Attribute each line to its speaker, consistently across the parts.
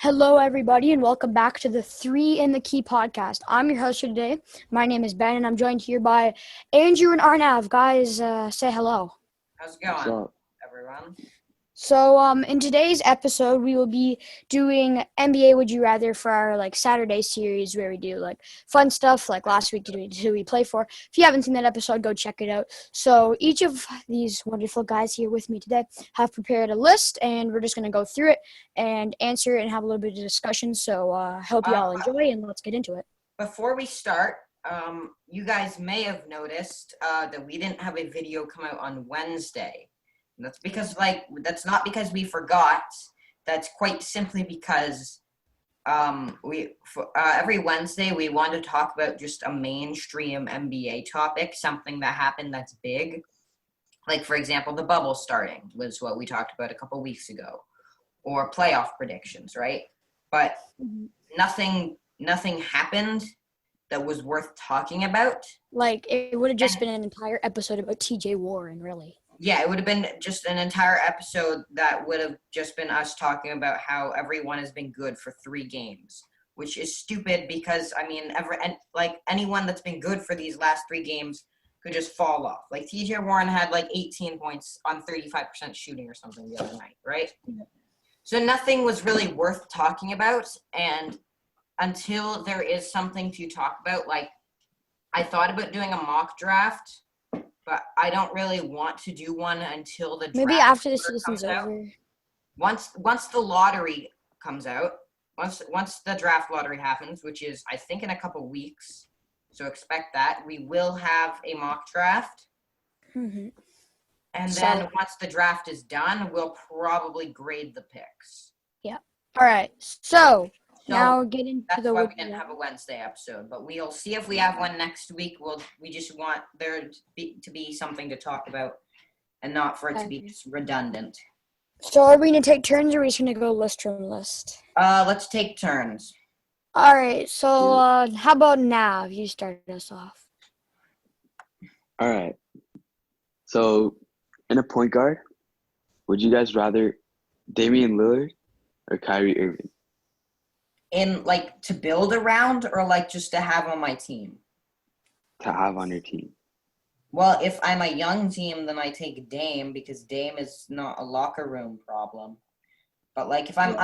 Speaker 1: Hello, everybody, and welcome back to the Three in the Key podcast. I'm your host for today. My name is Ben, and I'm joined here by Andrew and Arnav. Guys, say hello.
Speaker 2: How's it
Speaker 3: What's
Speaker 2: going,
Speaker 3: up?
Speaker 2: everyone?
Speaker 1: So, in today's episode, we will be doing NBA Would You Rather for our Saturday series where we do fun stuff. Like last week, who we play for? If you haven't seen that episode, go check it out. So, each of these wonderful guys here with me today have prepared a list, and we're just gonna go through it and answer it and have a little bit of discussion. So, hope you all enjoy, and let's get into it.
Speaker 2: Before we start, you guys may have noticed that we didn't have a video come out on Wednesday. And that's because, that's not because we forgot. That's quite simply because every Wednesday we want to talk about just a mainstream NBA topic, something that happened that's big. Like, for example, the bubble starting was what we talked about a couple weeks ago, or playoff predictions, right? But nothing happened that was worth talking about.
Speaker 1: It would have just been an entire episode about TJ Warren, really.
Speaker 2: Yeah, it would have been just an entire episode that would have just been us talking about how everyone has been good for 3 games, which is stupid because, anyone that's been good for these last 3 games could just fall off. Like, TJ Warren had 18 points on 35% shooting or something the other night, right? Yeah. So nothing was really worth talking about, and until there is something to talk about, I thought about doing a mock draft, but I don't really want to do one until the draft.
Speaker 1: Maybe after the season's over.
Speaker 2: Once the lottery comes out, once the draft lottery happens, which is I think in a couple weeks, so expect that, we will have a mock draft.
Speaker 1: Mm-hmm.
Speaker 2: And then once the draft is done, we'll probably grade the picks.
Speaker 1: Yeah. All right. So now get into
Speaker 2: that's why we didn't have a Wednesday episode, but we'll see if we have one next week. We just want there to be something to talk about and not for it to be just redundant.
Speaker 1: So are we going to take turns or are we just going to go list from list?
Speaker 2: Let's take turns.
Speaker 1: All right. So how about Nav? You start us off.
Speaker 3: All right. So in a point guard, would you guys rather Damian Lillard or Kyrie Irving?
Speaker 2: In to build around or just to have on my team?
Speaker 3: To have on your team.
Speaker 2: Well, if I'm a young team, then I take Dame because Dame is not a locker room problem. But if I'm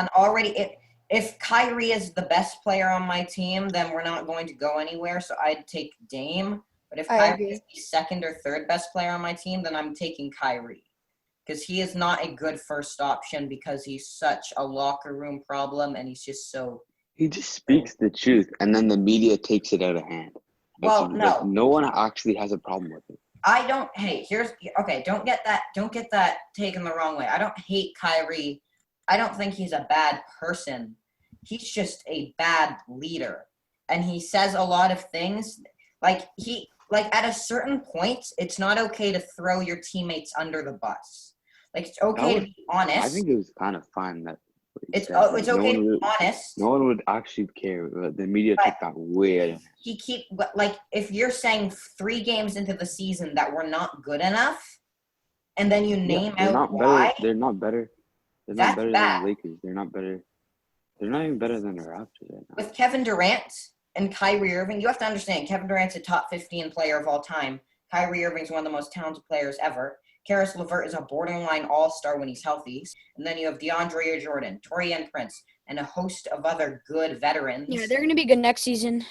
Speaker 2: if Kyrie is the best player on my team, then we're not going to go anywhere. So I'd take Dame. But if Kyrie is the second or third best player on my team, then I'm taking Kyrie. Because he is not a good first option because he's such a locker room problem and he's just so...
Speaker 3: He just speaks the truth, and then the media takes it out of hand. No one actually has a problem with it.
Speaker 2: Don't get that taken the wrong way. I don't hate Kyrie. I don't think he's a bad person. He's just a bad leader. And he says a lot of things. At a certain point, it's not okay to throw your teammates under the bus. It's okay to be honest.
Speaker 3: I think it was kind of fine that
Speaker 2: it's okay to be honest.
Speaker 3: No one would actually care. The media took that way out.
Speaker 2: If you're saying 3 games into the season that we're not good enough, and then you name out why.
Speaker 3: They're not better. They're not better than the Lakers. They're not better. They're not even better than the Raptors right now.
Speaker 2: With Kevin Durant and Kyrie Irving, you have to understand, Kevin Durant's a top 15 player of all time. Kyrie Irving's one of the most talented players ever. Karis LeVert is a borderline all-star when he's healthy. And then you have DeAndre Jordan, Taurean Prince, and a host of other good veterans.
Speaker 1: Yeah, they're going to be good next season.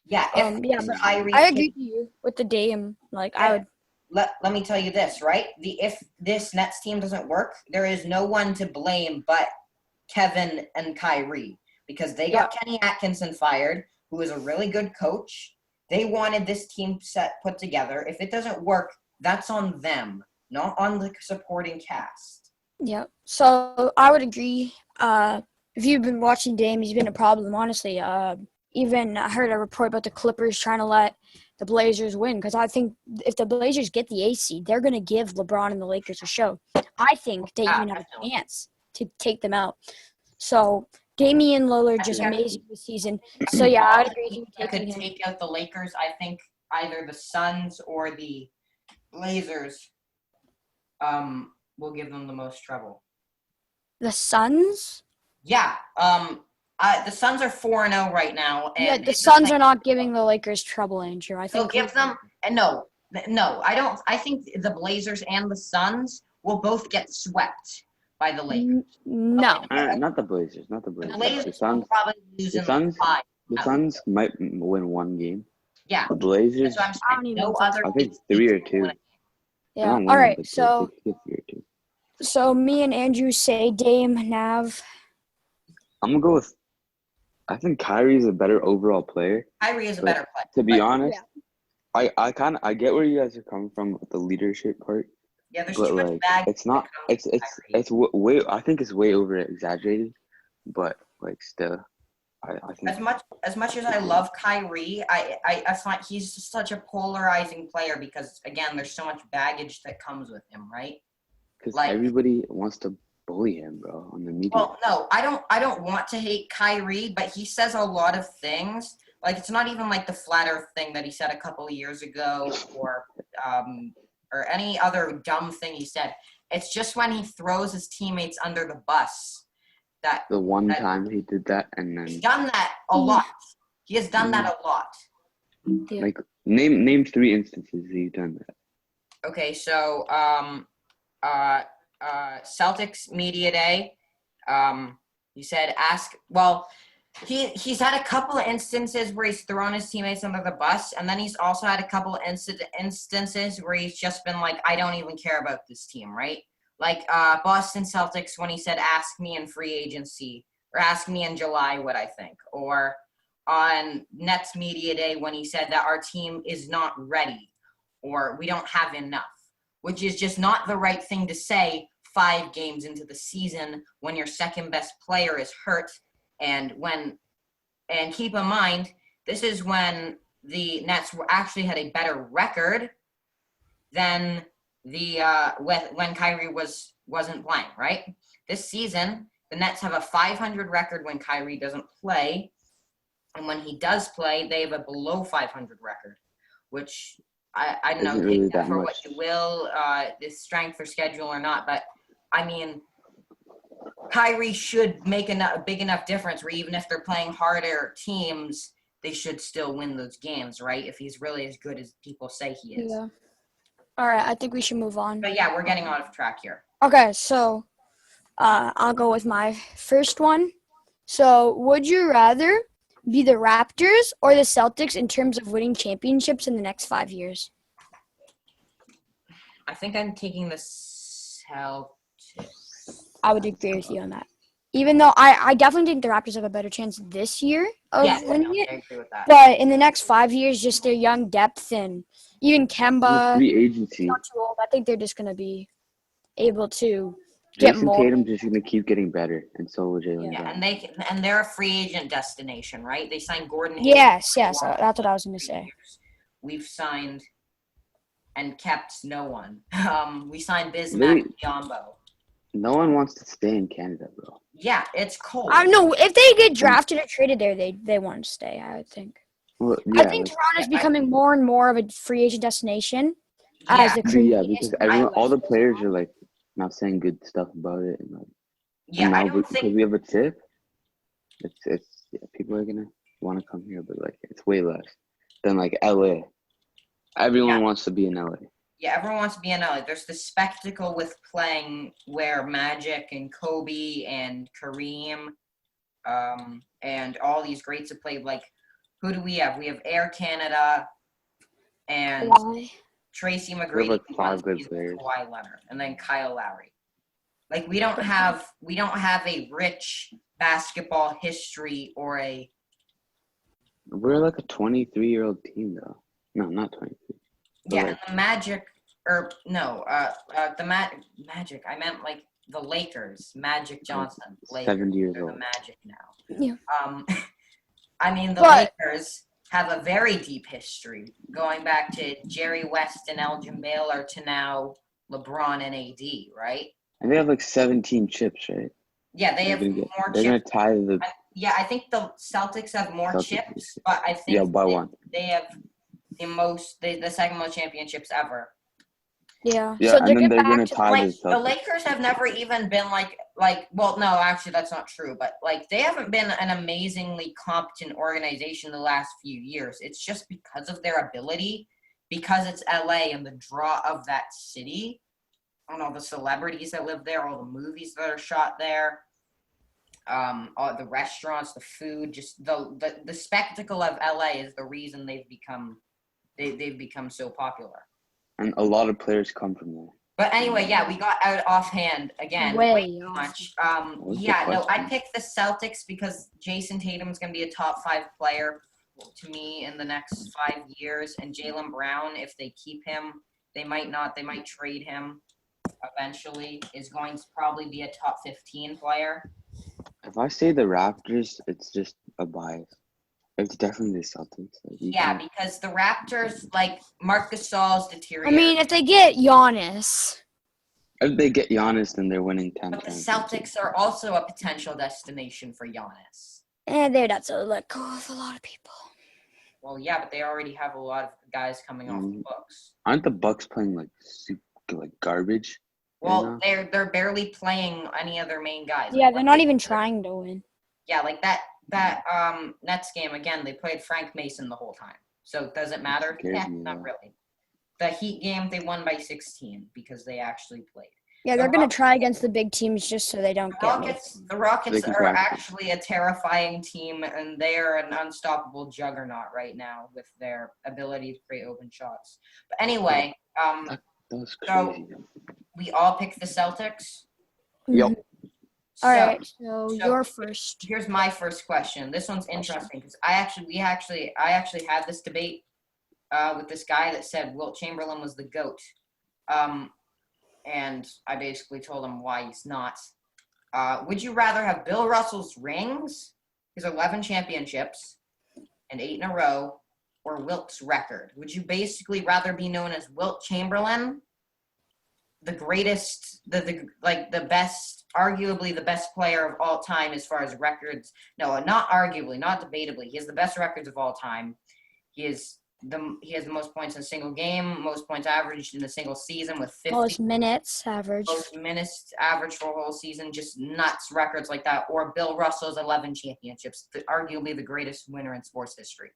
Speaker 2: Yeah.
Speaker 1: I agree with you with the Dame. I would.
Speaker 2: Let me tell you this, right? If this Nets team doesn't work, there is no one to blame but Kevin and Kyrie. Because they got Kenny Atkinson fired, who is a really good coach. They wanted this team put together. If it doesn't work, that's on them. Not on the supporting cast.
Speaker 1: Yeah. So I would agree. If you've been watching Dame, he's been a problem, honestly. Even I heard a report about the Clippers trying to let the Blazers win because I think if the Blazers get the 8th seed, they're going to give LeBron and the Lakers a show. I think they even have a chance to take them out. So Damian Lillard just amazing this season. So yeah, I would agree.
Speaker 2: He could take out the Lakers. I think either the Suns or the Blazers will give them the most trouble.
Speaker 1: The Suns?
Speaker 2: Yeah. The Suns are 4-0 right now, and
Speaker 1: Yeah, the Suns are not giving the Lakers trouble, Andrew. I
Speaker 2: they'll
Speaker 1: think
Speaker 2: give them. And no, I don't. I think the Blazers and the Suns will both get swept by the Lakers.
Speaker 1: No.
Speaker 3: Not the Blazers. Not the
Speaker 2: The
Speaker 3: Blazers.
Speaker 2: Blazers
Speaker 3: The
Speaker 2: will
Speaker 3: Suns.
Speaker 2: probably lose
Speaker 3: The
Speaker 2: in
Speaker 3: Suns.
Speaker 2: five.
Speaker 3: The Suns might win one game.
Speaker 2: Yeah,
Speaker 3: The Blazers.
Speaker 2: that's what I'm
Speaker 1: I don't
Speaker 2: saying.
Speaker 1: even
Speaker 2: No
Speaker 1: think
Speaker 2: other.
Speaker 3: I think
Speaker 2: team
Speaker 3: 3 or
Speaker 2: will
Speaker 3: 2.
Speaker 2: win it.
Speaker 1: Yeah.
Speaker 3: Not
Speaker 1: All
Speaker 3: one,
Speaker 1: right.
Speaker 3: but
Speaker 1: So
Speaker 3: 3 or 2.
Speaker 1: so me and Andrew say Dame, Nav.
Speaker 3: I'm gonna go with. I think Kyrie's a better overall player.
Speaker 2: Kyrie is a
Speaker 3: But
Speaker 2: better player.
Speaker 3: To be
Speaker 2: But,
Speaker 3: honest, I get where you guys are coming from with the leadership part,
Speaker 2: yeah, there's
Speaker 3: but
Speaker 2: too much
Speaker 3: like
Speaker 2: baggage.
Speaker 3: it's not.
Speaker 2: that comes with Kyrie.
Speaker 3: It's way. I think it's way over exaggerated, but like still, I think
Speaker 2: As much as I love Kyrie, I find he's just such a polarizing player because again, there's so much baggage that comes with him, right?
Speaker 3: because
Speaker 2: like-
Speaker 3: everybody wants to bully him, bro, on the media.
Speaker 2: Well, no, I don't want to hate Kyrie, but he says a lot of things. Like it's not even like the flat Earth thing that he said a couple of years ago, or any other dumb thing he said. It's just when he throws his teammates under the bus that
Speaker 3: The one time he did that, and
Speaker 2: he's
Speaker 3: then
Speaker 2: done that a lot. He has done that a lot.
Speaker 1: Yeah.
Speaker 3: like name 3 instances he's done that.
Speaker 2: Okay, so Celtics media day. He said he's had a couple of instances where he's thrown his teammates under the bus, and then he's also had a couple of instances where he's just been like, I don't even care about this team, right? Like Boston Celtics when he said, ask me in free agency, or ask me in July what I think, or on Nets media day when he said that our team is not ready, or we don't have enough, which is just not the right thing to say 5 games into the season when your second best player is hurt. And keep in mind, this is when the Nets actually had a better record than the when Kyrie wasn't playing, right? This season, the Nets have a 500 record when Kyrie doesn't play, and when he does play, they have a below 500 record, which I don't know,
Speaker 3: Isn't really
Speaker 2: take that
Speaker 3: that
Speaker 2: for
Speaker 3: much.
Speaker 2: what you will, this strength or schedule or not, but I mean, Kyrie should make a big enough difference where even if they're playing harder teams, they should still win those games, right? If he's really as good as people say he is.
Speaker 1: Yeah. All right. I think we should move on.
Speaker 2: But yeah, we're getting off track here.
Speaker 1: Okay. So, I'll go with my first one. So, would you rather be the Raptors or the Celtics in terms of winning championships in the next 5 years?
Speaker 2: I think I'm taking the Celtics.
Speaker 1: I would agree with you on that. Even though I definitely think the Raptors have a better chance this year of
Speaker 2: Yeah,
Speaker 1: winning
Speaker 2: I
Speaker 1: it.
Speaker 2: agree with that.
Speaker 1: But in the next 5 years, just their young depth and even
Speaker 3: With
Speaker 1: Kemba,
Speaker 3: free agency,
Speaker 1: not too old. I think they're just going to be able to get
Speaker 3: Jason
Speaker 1: more.
Speaker 3: Tatum's just gonna keep getting better, and so will Jalen
Speaker 2: Yeah,
Speaker 3: Brown.
Speaker 2: and they're a free agent destination, right? They signed Gordon.
Speaker 1: Yes,
Speaker 2: Hayward
Speaker 1: yes.
Speaker 2: for
Speaker 1: That's what I was going to
Speaker 2: 3
Speaker 1: say.
Speaker 2: years. We've signed and kept no one. We signed Bismack
Speaker 3: Really?
Speaker 2: Biyombo.
Speaker 3: No one wants to stay in Canada, bro.
Speaker 2: Yeah, it's cold.
Speaker 1: I don't know. If they get drafted or traded there, they want to stay, I would think.
Speaker 3: Well,
Speaker 1: I
Speaker 3: yeah,
Speaker 1: think
Speaker 3: like,
Speaker 1: Toronto's becoming more and more of a free agent destination as the
Speaker 3: yeah,
Speaker 1: craziest
Speaker 3: because everyone, all the
Speaker 1: West
Speaker 3: players
Speaker 1: goes
Speaker 3: are
Speaker 1: on.
Speaker 3: like not saying good stuff about it, and like,
Speaker 2: Yeah,
Speaker 3: and
Speaker 2: I
Speaker 3: now
Speaker 2: don't
Speaker 3: because
Speaker 2: think.
Speaker 3: we have a tip, people are gonna want to come here, but like it's way less than like LA. Everyone wants to be in LA.
Speaker 2: Yeah, everyone wants to be in LA. There's the spectacle with playing where Magic and Kobe and Kareem, and all these greats have played. Like, who do we have? We have Air Canada and
Speaker 1: Why?
Speaker 2: Tracy McGrady,
Speaker 3: like
Speaker 2: who
Speaker 3: 5
Speaker 2: runs
Speaker 3: good
Speaker 2: with
Speaker 3: players.
Speaker 2: Kawhi Leonard, and then Kyle Lowry. Like, we don't have a rich basketball history or a.
Speaker 3: We're like a 23-year-old team, though. No, not 23.
Speaker 2: Yeah,
Speaker 3: like-
Speaker 2: and the Magic, or no, the Magic. I meant like the Lakers. Magic Johnson, Lakers.
Speaker 3: 70 years
Speaker 2: They're the
Speaker 3: old.
Speaker 2: Magic now.
Speaker 1: Yeah.
Speaker 2: I mean, the
Speaker 1: But-
Speaker 2: Lakers have a very deep history, going back to Jerry West and Elgin Baylor to now LeBron and AD, right?
Speaker 3: And they have like 17 chips, right?
Speaker 2: Yeah, they have more
Speaker 3: They're gonna
Speaker 2: chips.
Speaker 3: tie the
Speaker 2: Yeah, I think the Celtics have more
Speaker 3: Celtics.
Speaker 2: chips, but I think
Speaker 3: Yeah, by one.
Speaker 2: they have the second most championships ever.
Speaker 1: Yeah.
Speaker 3: Yeah,
Speaker 1: So
Speaker 3: and
Speaker 1: to
Speaker 3: then
Speaker 1: get
Speaker 3: they're
Speaker 1: back
Speaker 3: gonna
Speaker 1: to
Speaker 3: tie
Speaker 2: Like
Speaker 3: the
Speaker 2: the
Speaker 3: Celtics.
Speaker 2: Lakers have never even been like well, no, actually, that's not true. But, like, they haven't been an amazingly competent organization the last few years. It's just because of their ability, because it's LA and the draw of that city, and all the celebrities that live there, all the movies that are shot there, all the restaurants, the food, just the spectacle of LA is the reason they've become so popular.
Speaker 3: And a lot of players come from there.
Speaker 2: But anyway, yeah, we got out offhand again.
Speaker 1: Way
Speaker 2: Too
Speaker 1: off.
Speaker 2: much.
Speaker 3: was the
Speaker 2: Yeah, no, I
Speaker 3: question?
Speaker 2: picked the Celtics because Jason Tatum's going to be a top 5 player to me in the next 5 years. And Jaylen Brown, if they keep him, they might not. They might trade him eventually, is going to probably be a top 15 player.
Speaker 3: If I say the Raptors, it's just a bias. It's definitely the Celtics. Like,
Speaker 2: Yeah, because the Raptors, like, Marc Gasol's
Speaker 1: I
Speaker 2: deteriorated.
Speaker 1: mean, if they get Giannis,
Speaker 3: if they get Giannis, then they're winning 10
Speaker 2: but the
Speaker 3: championships.
Speaker 2: Celtics are also a potential destination for Giannis.
Speaker 1: they'd have to let go of a lot of people.
Speaker 2: Well, yeah, but they already have a lot of guys coming off the books.
Speaker 3: Aren't the Bucks playing like super, like garbage?
Speaker 2: Well, they're barely playing any of their main guys.
Speaker 1: Yeah,
Speaker 2: Like,
Speaker 1: they're not even trying to win.
Speaker 2: Yeah, like that Nets game again. They played Frank Mason the whole time. So does it matter?
Speaker 3: Scares
Speaker 2: Yeah,
Speaker 3: me,
Speaker 2: not
Speaker 3: though.
Speaker 2: really. The Heat game they won by 16 because they actually played.
Speaker 1: Yeah, they're going to try against the big teams just so they don't get me.
Speaker 2: The Rockets
Speaker 3: They can
Speaker 2: are
Speaker 3: crack it.
Speaker 2: actually a terrifying team, and they are an unstoppable juggernaut right now with their ability to create open shots. But anyway,
Speaker 3: That was
Speaker 2: So-
Speaker 3: crazy.
Speaker 2: we all picked the Celtics.
Speaker 3: Yep.
Speaker 2: So,
Speaker 1: All right, so
Speaker 2: so-
Speaker 1: you're first.
Speaker 2: Here's my first question. This one's interesting because I actually had this debate with this guy that said Wilt Chamberlain was the GOAT. And I basically told him why he's not. Would you rather have Bill Russell's rings, his 11 championships, and 8 in a row, or Wilt's record? Would you basically rather be known as Wilt Chamberlain, the greatest, the best, arguably the best player of all time as far as records? No, not arguably, not debatably. He has the best records of all time. He has the most points in a single game, most points averaged in a single season with 50.
Speaker 1: Most minutes average.
Speaker 2: Most minutes average for a whole season, just nuts records like that. Or Bill Russell's 11 championships, arguably the greatest winner in sports history.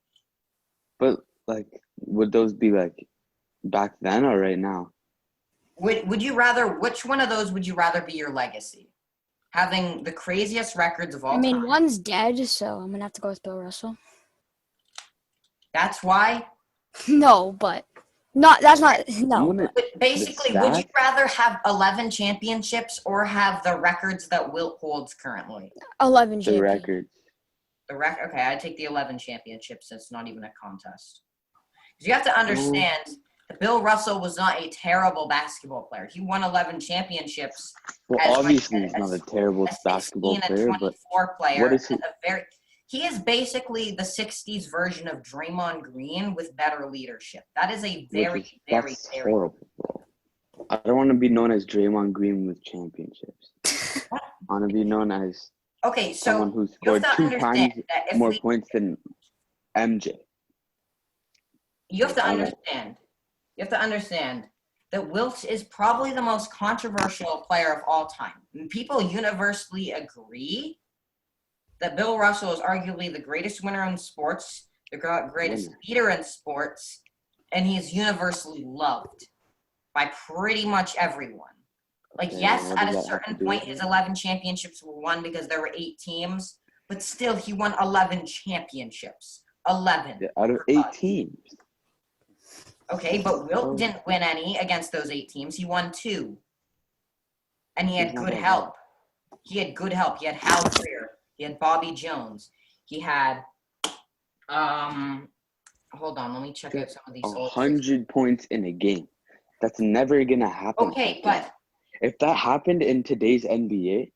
Speaker 3: But like, would those be like back then or right now?
Speaker 2: Would you rather? Which one of those would you rather be your legacy? Having the craziest records of all
Speaker 1: I mean,
Speaker 2: time.
Speaker 1: one's dead, so I'm going to have to go with Bill Russell.
Speaker 2: That's why.
Speaker 1: No, but that's not. No.
Speaker 3: Wouldn't it-
Speaker 2: But basically,
Speaker 3: The
Speaker 2: would you
Speaker 3: stats?
Speaker 2: rather have 11 championships or have the records that Wilt holds currently?
Speaker 1: 11
Speaker 3: the
Speaker 1: champions.
Speaker 3: records?
Speaker 2: Okay, I'd take the 11 championships. It's not even a contest. Because you have to understand that Bill Russell was not a terrible basketball player. He won 11 championships.
Speaker 3: Well,
Speaker 2: As, like,
Speaker 3: obviously he's not a terrible
Speaker 2: a
Speaker 3: basketball
Speaker 2: 16 and
Speaker 3: player, but
Speaker 2: 24 player.
Speaker 3: what is he-
Speaker 2: He is basically the 60s version of Draymond Green with better leadership. That is a very, very,
Speaker 3: that's
Speaker 2: very.
Speaker 3: horrible, bro. I don't want to be known as Draymond Green with championships. I want to be known as
Speaker 2: Okay,
Speaker 3: someone
Speaker 2: so
Speaker 3: who
Speaker 2: you
Speaker 3: scored
Speaker 2: have to
Speaker 3: 2
Speaker 2: understand
Speaker 3: times
Speaker 2: that if
Speaker 3: more
Speaker 2: we,
Speaker 3: points than MJ.
Speaker 2: you have to
Speaker 3: I know.
Speaker 2: understand. You have to understand that Wilt is probably the most controversial player of all time. And people universally agree that Bill Russell is arguably the greatest winner in sports, the greatest leader in sports, and he is universally loved by pretty much everyone. Like,
Speaker 3: Okay,
Speaker 2: yes,
Speaker 3: what
Speaker 2: at
Speaker 3: does
Speaker 2: a
Speaker 3: that have
Speaker 2: certain
Speaker 3: to do
Speaker 2: point,
Speaker 3: with
Speaker 2: his
Speaker 3: it?
Speaker 2: 11 championships were won because there were 8 teams, but still, he won 11 championships. 11.
Speaker 3: Yeah, out of 8 teams.
Speaker 2: Okay, but
Speaker 3: Oh.
Speaker 2: Wilt didn't win any against those 8 teams. He won 2. And he had
Speaker 3: He's not
Speaker 2: good
Speaker 3: that
Speaker 2: help. He had good help. He had Hal Greer. He had Bobby Jones. He had, hold on, let me check out some of these. old
Speaker 3: 100 points in a game. That's never gonna happen.
Speaker 2: Okay, but
Speaker 3: if that happened in today's NBA,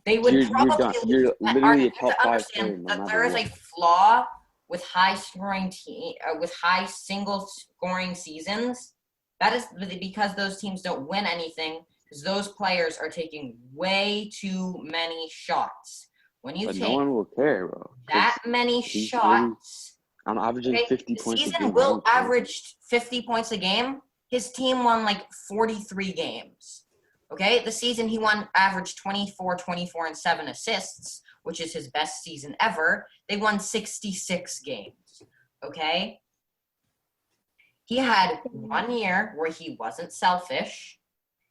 Speaker 2: they would
Speaker 3: you're
Speaker 2: probably
Speaker 3: done.
Speaker 2: lose.
Speaker 3: You're
Speaker 2: But
Speaker 3: literally
Speaker 2: you
Speaker 3: a
Speaker 2: have
Speaker 3: top
Speaker 2: to
Speaker 3: 5
Speaker 2: understand
Speaker 3: player no
Speaker 2: that
Speaker 3: matter
Speaker 2: there is
Speaker 3: what.
Speaker 2: a flaw with high scoring with high single scoring seasons. That is because those teams don't win anything because those players are taking way too many shots. When you
Speaker 3: But
Speaker 2: take
Speaker 3: no one will care, bro. 'cause
Speaker 2: that many
Speaker 3: he's
Speaker 2: shots,
Speaker 3: I'm averaging
Speaker 2: okay,
Speaker 3: 50
Speaker 2: the
Speaker 3: points a
Speaker 2: season
Speaker 3: game.
Speaker 2: Wilt
Speaker 3: I don't care.
Speaker 2: averaged 50 points a game. His team won like 43 games. Okay, the season he won averaged 24, 24, and 7 assists, which is his best season ever. They won 66 games. Okay? He had 1 year where he wasn't selfish.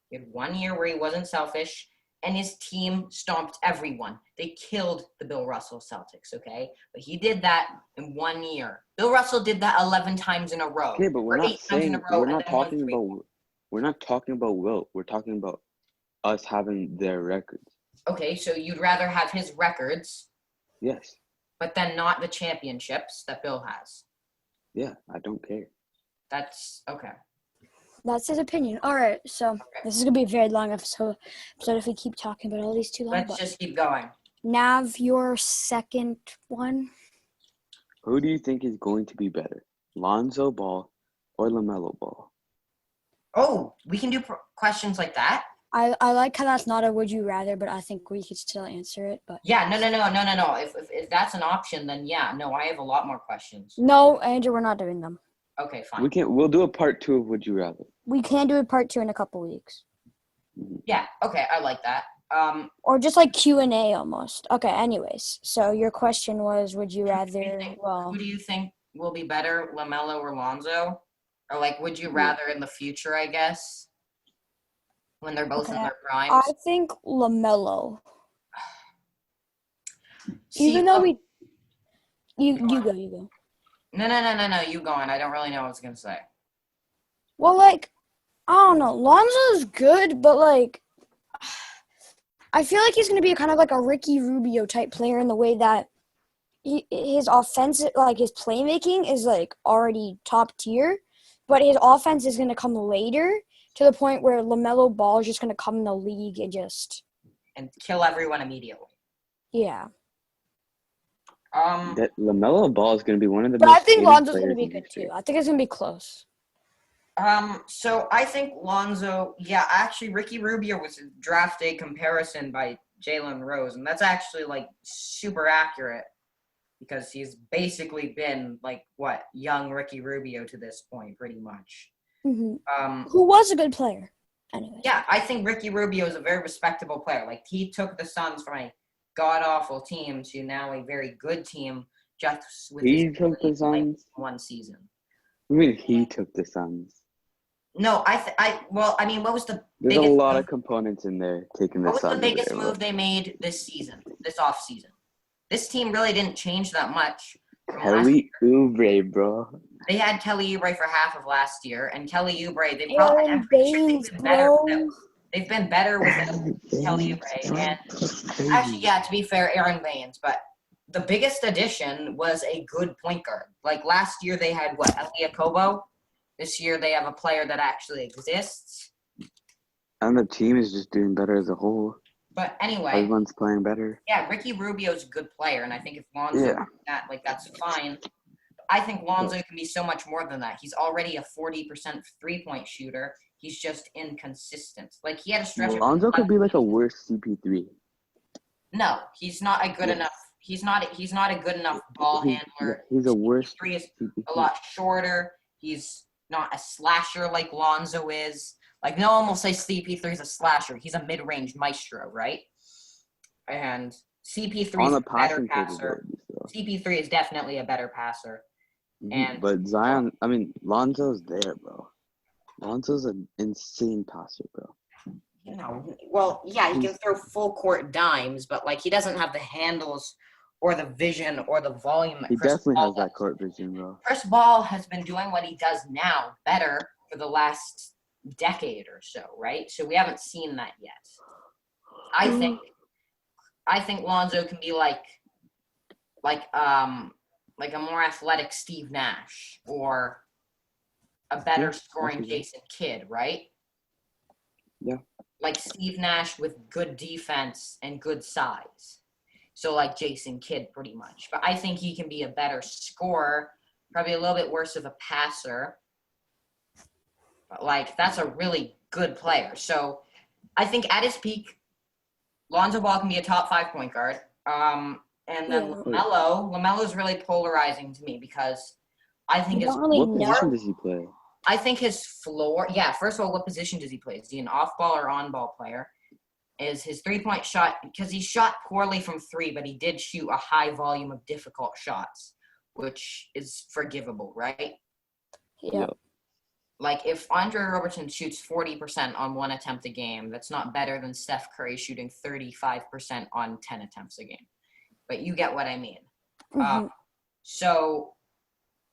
Speaker 2: He had 1 year where he wasn't selfish, and his team stomped everyone. They killed the Bill Russell Celtics, okay? But he did that in 1 year. Bill Russell did that 11 times in a row.
Speaker 3: Okay, but we're
Speaker 2: or
Speaker 3: not
Speaker 2: 8 times in a
Speaker 3: saying
Speaker 2: row,
Speaker 3: we're
Speaker 2: and
Speaker 3: not
Speaker 2: then won
Speaker 3: talking
Speaker 2: 3.
Speaker 3: about we're not talking about Wilt. We're talking about us having their records.
Speaker 2: Okay, so you'd rather have his records,
Speaker 3: Yes.
Speaker 2: but then not the championships that Bill has.
Speaker 3: Yeah, I don't care.
Speaker 2: That's okay.
Speaker 1: That's his opinion. All right, so this is gonna be a very long episode if we keep talking about all these too long.
Speaker 2: Let's
Speaker 1: But
Speaker 2: just keep going.
Speaker 1: Nav, your second one.
Speaker 3: Who do you think is going to be better, Lonzo Ball or LaMelo Ball?
Speaker 2: Oh, we can do questions like that?
Speaker 1: I like how that's not a would you rather, but I think we could still answer it. But
Speaker 2: Yeah, no. If that's an option, then yeah, no, I have a lot more questions.
Speaker 1: no, Andrew, we're not doing them.
Speaker 2: Okay, fine.
Speaker 3: We'll do a part 2 of Would You Rather.
Speaker 1: We can do a part 2 in a couple weeks,
Speaker 2: Yeah, okay, I like that.
Speaker 1: or just like Q&A almost. Okay. Anyways, so your question was, would you rather?
Speaker 2: Who do you think will be better, LaMelo or Lonzo? Or like, would you rather in the future, I guess, when they're both in their primes?
Speaker 1: I think LaMelo.
Speaker 2: See,
Speaker 1: Even though you go.
Speaker 2: No, you go on. I don't really know what I was gonna say.
Speaker 1: Well, like, I don't know. Lonzo's good, but like, I feel like he's gonna be kind of like a Ricky Rubio type player in the way that his offensive, like his playmaking, is like already top tier, but his offense is gonna come later to the point where LaMelo Ball is just gonna come in the league and
Speaker 2: kill everyone immediately.
Speaker 1: Yeah.
Speaker 3: That LaMelo Ball is going to be one of the
Speaker 1: But
Speaker 3: most
Speaker 1: I think
Speaker 3: hated
Speaker 1: Lonzo's
Speaker 3: players
Speaker 1: gonna be
Speaker 3: in
Speaker 1: good
Speaker 3: history.
Speaker 1: too. I think it's gonna be close.
Speaker 2: So I think Lonzo, yeah, actually Ricky Rubio was a draft day comparison by Jalen Rose, and that's actually like super accurate because he's basically been like young Ricky Rubio to this point, pretty much.
Speaker 1: Mm-hmm. Who was a good player, anyways.
Speaker 2: Yeah, I think Ricky Rubio is a very respectable player. Like he took the Suns from a god awful team to now a very good team just with
Speaker 3: He took the Suns
Speaker 2: 1 season.
Speaker 3: I mean, he took the Suns.
Speaker 2: No, what was the
Speaker 3: There's
Speaker 2: biggest
Speaker 3: a lot
Speaker 2: move?
Speaker 3: of components in there taking the
Speaker 2: What was
Speaker 3: Suns.
Speaker 2: the biggest
Speaker 3: there,
Speaker 2: move they made this off season? This team really didn't change that much.
Speaker 3: Kelly Oubre, bro.
Speaker 2: They had Kelly Oubre for half of last year, and Kelly Oubre,
Speaker 1: Aaron Baines, bro.
Speaker 2: They've been better without Kelly Oubre. And actually, yeah, to be fair, Aaron Baines, but the biggest addition was a good point guard. Like last year, they had Elie Okobo. This year, they have a player that actually exists.
Speaker 3: And the team is just doing better as a whole.
Speaker 2: But anyway,
Speaker 3: Everyone's playing better.
Speaker 2: yeah, Ricky Rubio's a good player, and I think if Lonzo that's fine. I think Lonzo can be so much more than that. He's already a 40% three-point shooter. He's just inconsistent. Like he had a stretch.
Speaker 3: Lonzo could be like a worse CP3.
Speaker 2: No, he's not a good enough. He's not a good enough ball handler.
Speaker 3: He's a worse.
Speaker 2: CP3 is a lot shorter. He's not a slasher like Lonzo is. Like no one will say CP3 is a slasher. He's a mid-range maestro, right? And CP3 is a better passer. CP3 is definitely a better passer. And
Speaker 3: but Lonzo's there, bro. Lonzo's an insane passer, bro.
Speaker 2: You know, well, yeah, he can throw full court dimes, but like he doesn't have the handles or the vision or the volume.
Speaker 3: He definitely has that court vision, bro.
Speaker 2: Chris Paul has been doing what he does now better for the last decade or so, right? So we haven't seen that yet. I think Lonzo can be like a more athletic Steve Nash or a better scoring Jason Kidd, right?
Speaker 3: Yeah.
Speaker 2: Like Steve Nash with good defense and good size. So like Jason Kidd pretty much. But I think he can be a better scorer, probably a little bit worse of a passer. But like that's a really good player. So I think at his peak, Lonzo Ball can be a top 5 point guard. And then LaMelo's really polarizing to me because I think
Speaker 3: what position does he play?
Speaker 2: I think his floor. Yeah, first of all, what position does he play? Is he an off-ball or on-ball player? Is his three-point shot, because he shot poorly from three, but he did shoot a high volume of difficult shots, which is forgivable, right?
Speaker 1: Yeah.
Speaker 2: Like, if Andre Robertson shoots 40% on one attempt a game, that's not better than Steph Curry shooting 35% on 10 attempts a game. But you get what I mean.
Speaker 1: Mhm.
Speaker 2: So,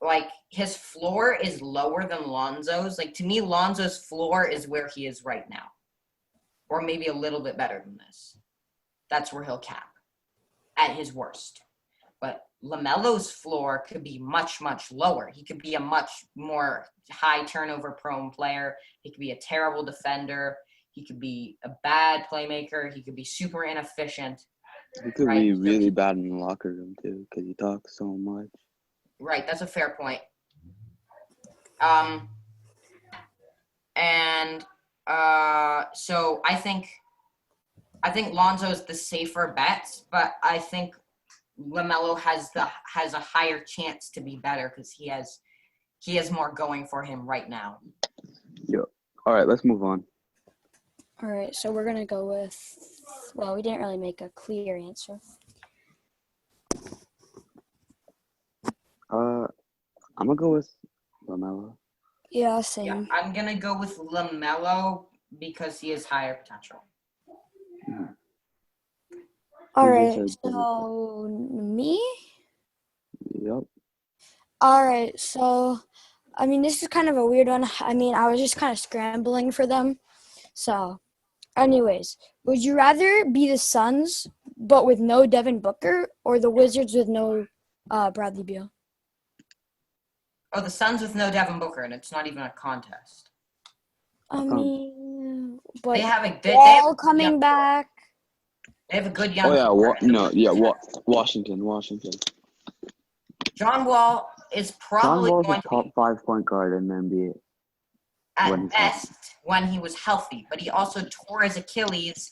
Speaker 2: like, his floor is lower than Lonzo's. Like, to me, Lonzo's floor is where he is right now. Or maybe a little bit better than this. That's where he'll cap at his worst. But LaMelo's floor could be much, much lower. He could be a much more high turnover prone player. He could be a terrible defender. He could be a bad playmaker. He could be super inefficient.
Speaker 3: He could
Speaker 2: Right.
Speaker 3: be really bad in the locker room too, because he talks so much.
Speaker 2: Right, that's a fair point. So I think Lonzo's the safer bet, but I think LaMelo has a higher chance to be better because he has more going for him right now.
Speaker 3: Yep. All right, let's move on.
Speaker 1: All right, so we're gonna go with. Well, we didn't really make a clear answer.
Speaker 3: I'm gonna go with LaMelo.
Speaker 1: Yeah, same.
Speaker 2: Yeah, I'm gonna go with LaMelo because he has higher potential.
Speaker 1: All
Speaker 3: You
Speaker 1: right,
Speaker 3: just said-
Speaker 1: so me.
Speaker 3: Yep.
Speaker 1: All right, so I mean, this is kind of a weird one. I mean, I was just kind of scrambling for them. So, anyways, would you rather be the Suns but with no Devin Booker, or the Wizards with no Bradley Beal?
Speaker 2: Oh, the Suns with no Devin Booker, and it's not even a contest.
Speaker 1: I mean, but
Speaker 2: They have
Speaker 1: Wall coming back.
Speaker 2: They have a good young.
Speaker 3: Oh yeah.
Speaker 2: core.
Speaker 3: Washington.
Speaker 2: John Wall is
Speaker 3: John
Speaker 2: probably
Speaker 3: Wall's
Speaker 2: going
Speaker 3: a
Speaker 2: to
Speaker 3: top
Speaker 2: be
Speaker 3: 5 point guard in the NBA. when
Speaker 2: at
Speaker 3: he's
Speaker 2: best when he was healthy, but he also tore his Achilles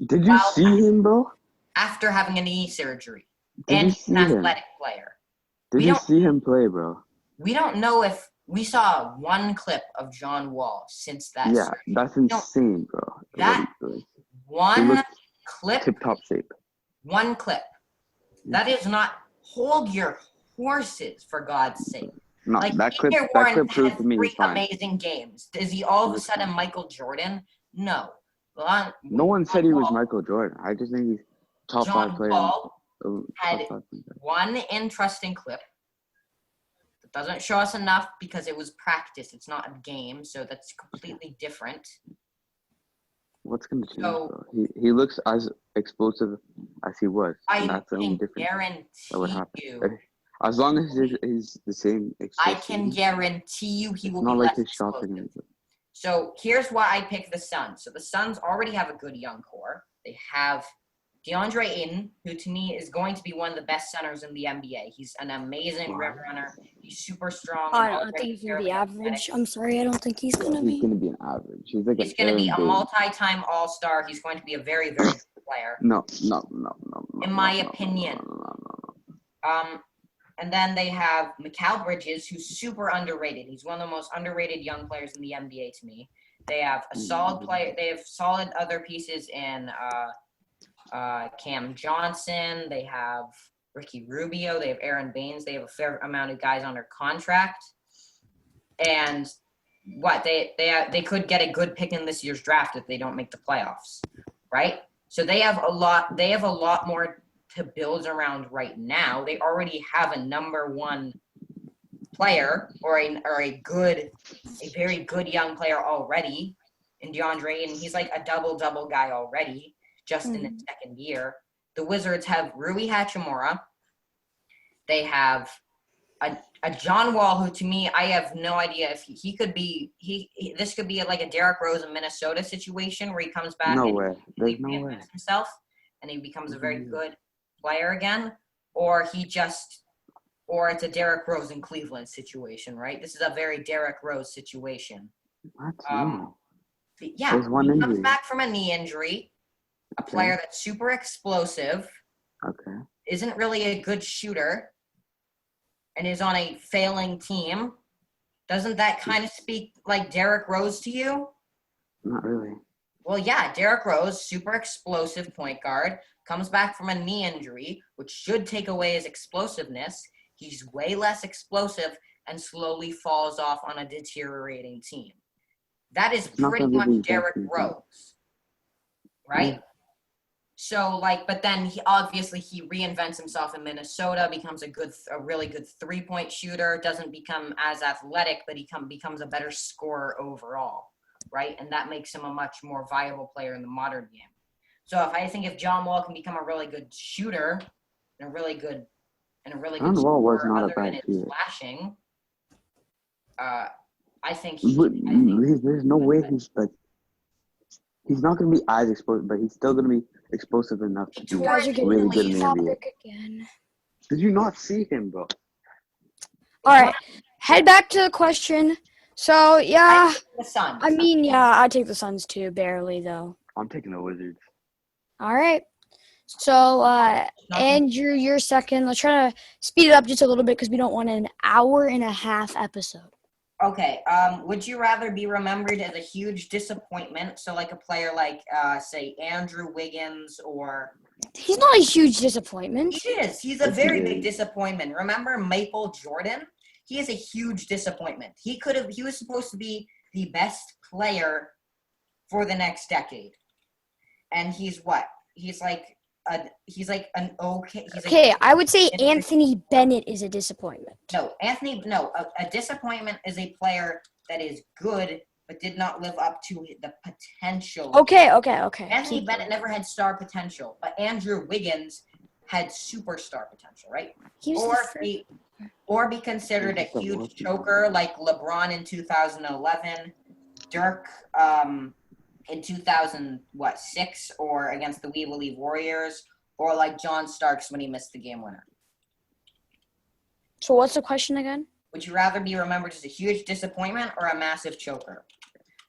Speaker 3: Did you
Speaker 2: Wow.
Speaker 3: see him, bro?
Speaker 2: after having a knee surgery.
Speaker 3: Did
Speaker 2: And
Speaker 3: you
Speaker 2: he's
Speaker 3: see
Speaker 2: an
Speaker 3: him?
Speaker 2: athletic player.
Speaker 3: Did
Speaker 2: we
Speaker 3: you
Speaker 2: don't-
Speaker 3: see him play, bro?
Speaker 2: We don't know if we saw one clip of John Wall since that
Speaker 3: Yeah,
Speaker 2: surgery.
Speaker 3: that's insane, bro.
Speaker 2: That-
Speaker 3: He
Speaker 2: One
Speaker 3: looked
Speaker 2: clip.
Speaker 3: tip-top shape.
Speaker 2: One clip. That is not hold your horses, for God's sake.
Speaker 3: No,
Speaker 2: Like,
Speaker 3: that clip
Speaker 2: T.J. Warren
Speaker 3: proved
Speaker 2: had
Speaker 3: to me
Speaker 2: three
Speaker 3: he's fine.
Speaker 2: amazing games. Is he all of
Speaker 3: He
Speaker 2: a
Speaker 3: was
Speaker 2: sudden
Speaker 3: fine.
Speaker 2: Michael Jordan? No.
Speaker 3: No one said he was
Speaker 2: Wall-
Speaker 3: Michael Jordan. I just think he's top
Speaker 2: John
Speaker 3: 5 player.
Speaker 2: Wall
Speaker 3: Top
Speaker 2: had
Speaker 3: 5 player.
Speaker 2: one interesting clip. It doesn't show us enough because it was practice. It's not a game, so that's completely different.
Speaker 3: What's gonna change,
Speaker 2: So-
Speaker 3: bro? He looks as explosive as he was. And
Speaker 2: I
Speaker 3: that's the only
Speaker 2: can
Speaker 3: difference that would
Speaker 2: guarantee
Speaker 3: happen.
Speaker 2: you.
Speaker 3: As long as he's the same
Speaker 2: I
Speaker 3: explosive.
Speaker 2: can guarantee you he will
Speaker 3: It's not
Speaker 2: be
Speaker 3: like
Speaker 2: less
Speaker 3: his shots are
Speaker 2: explosive.
Speaker 3: gonna be.
Speaker 2: So here's why I picked the Suns. So the Suns already have a good young core. They have DeAndre Ayton, who to me is going to be one of the best centers in the NBA. He's an amazing
Speaker 3: Wow.
Speaker 2: rim runner. He's super strong.
Speaker 1: I
Speaker 2: and
Speaker 1: don't
Speaker 2: already
Speaker 1: think he's gonna be
Speaker 2: fairly
Speaker 1: average.
Speaker 2: athletic.
Speaker 1: I'm sorry, I don't think he's gonna
Speaker 3: He's
Speaker 1: be.
Speaker 3: gonna be an average. He's like
Speaker 2: He's
Speaker 3: an
Speaker 2: going to be a
Speaker 3: Aaron Baines.
Speaker 2: multi-time All-Star. He's going to be a very, very good player.
Speaker 3: No.
Speaker 2: In my opinion. And then they have Mikal Bridges, who's super underrated. He's one of the most underrated young players in the NBA to me. They have a solid player. They have solid other pieces in Cam Johnson. They have Ricky Rubio. They have Aaron Baines. They have a fair amount of guys under contract. And what they could get a good pick in this year's draft if they don't make the playoffs, right? So they have a lot more to build around right now. They already have a number one player or a very good young player already in DeAndre, and he's like a double guy already just in his second year. The Wizards have Rui Hachimura. They have a John Wall, who to me, I have no idea if he could be this could be like a Derrick Rose in Minnesota situation where he comes back
Speaker 3: No
Speaker 2: and
Speaker 3: way. There's no way.
Speaker 2: reinvents himself and he becomes a very good player again, or it's a Derrick Rose in Cleveland situation, right? This is a very Derrick Rose situation.
Speaker 3: What?
Speaker 2: Um,
Speaker 3: No.
Speaker 2: Yeah,
Speaker 3: There's one
Speaker 2: he comes
Speaker 3: injury.
Speaker 2: back from a knee injury, a
Speaker 3: Okay.
Speaker 2: player that's super explosive,
Speaker 3: Okay.
Speaker 2: isn't really a good shooter, and is on a failing team. Doesn't that kind of speak like Derrick Rose to you?
Speaker 3: Not really.
Speaker 2: Well, yeah, Derrick Rose, super explosive point guard, comes back from a knee injury, which should take away his explosiveness. He's way less explosive and slowly falls off on a deteriorating team. That is
Speaker 3: It's not
Speaker 2: pretty
Speaker 3: gonna
Speaker 2: much
Speaker 3: be the exact
Speaker 2: Derrick
Speaker 3: same thing.
Speaker 2: Rose, right?
Speaker 3: Yeah.
Speaker 2: So, like, but then he reinvents himself in Minnesota, becomes a really good 3-point shooter, doesn't become as athletic, but he becomes a better scorer overall, right? And that makes him a much more viable player in the modern game. So, if John Wall can become a really good shooter and a really good
Speaker 3: John Wall was
Speaker 2: scorer
Speaker 3: not a
Speaker 2: other than
Speaker 3: bad
Speaker 2: his
Speaker 3: shooter.
Speaker 2: slashing, I think
Speaker 3: There's no way he's not gonna be as explosive, but he's still gonna be explosive enough to
Speaker 1: You
Speaker 3: be
Speaker 1: guys are getting
Speaker 3: really
Speaker 1: off
Speaker 3: good in the NBA.
Speaker 1: topic again.
Speaker 3: Did you not see him, bro?
Speaker 1: All right, head back to the question. So yeah,
Speaker 2: the Suns.
Speaker 1: I mean, yeah, I take the Suns too, barely though.
Speaker 3: I'm taking the Wizards.
Speaker 1: All right. So Andrew, you're second. Let's try to speed it up just a little bit because we don't want an hour and a half episode.
Speaker 2: Okay. Would you rather be remembered as a huge disappointment? So, like a player like, say, Andrew Wiggins, or
Speaker 1: He's not a huge disappointment.
Speaker 2: he is. He's a very big disappointment. Remember Michael Jordan? He is a huge disappointment. He was supposed to be the best player for the next decade, and he's what? He's like an okay.
Speaker 1: Okay, I would say Anthony Bennett is a disappointment.
Speaker 2: A disappointment is a player that is good but did not live up to the potential.
Speaker 1: Okay.
Speaker 2: Anthony Bennett never had star potential, but Andrew Wiggins had superstar potential, right? Or be considered a huge choker like LeBron in 2011, Dirk in 2006, or against the We Believe Warriors, or like John Starks when he missed the game winner.
Speaker 1: So what's the question again?
Speaker 2: Would you rather be remembered as a huge disappointment or a massive choker?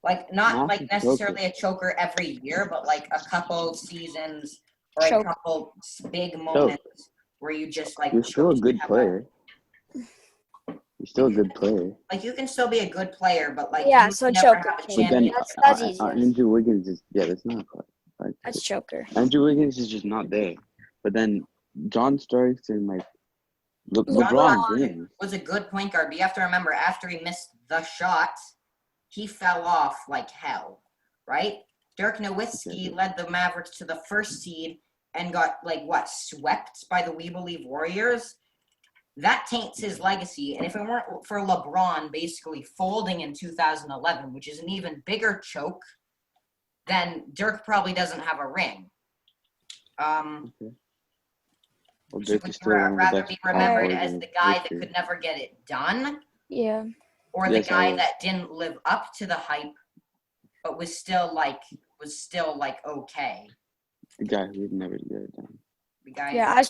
Speaker 2: Like, not like necessarily a choker every year, but like a couple seasons or a couple big moments where you just like.
Speaker 3: You're still a good player. You're still a good player.
Speaker 2: Like, you can still be a good player, but like,
Speaker 1: yeah,
Speaker 2: you
Speaker 1: so
Speaker 2: never
Speaker 1: choker.
Speaker 2: have a
Speaker 3: But
Speaker 2: chance.
Speaker 3: then
Speaker 1: That's easy.
Speaker 3: Andrew Wiggins is that's not like
Speaker 1: That's choker.
Speaker 3: Andrew Wiggins is just not there. But then John Starks and like
Speaker 2: LeBron
Speaker 3: LeBron James
Speaker 2: was a good point guard, but you have to remember, after he missed the shot, he fell off like hell, right? Dirk Nowitzki led the Mavericks to the first seed and got swept by the We Believe Warriors. That taints his legacy, and if it weren't for LeBron basically folding in 2011, which is an even bigger choke, then Dirk probably doesn't have a ring.
Speaker 3: Well,
Speaker 2: So would you rather be remembered as the guy that could never get it done?
Speaker 1: Yeah.
Speaker 2: Or the guy that didn't live up to the hype, but was still okay?
Speaker 3: The guy who would never get it done.
Speaker 2: The guy.
Speaker 1: Yeah,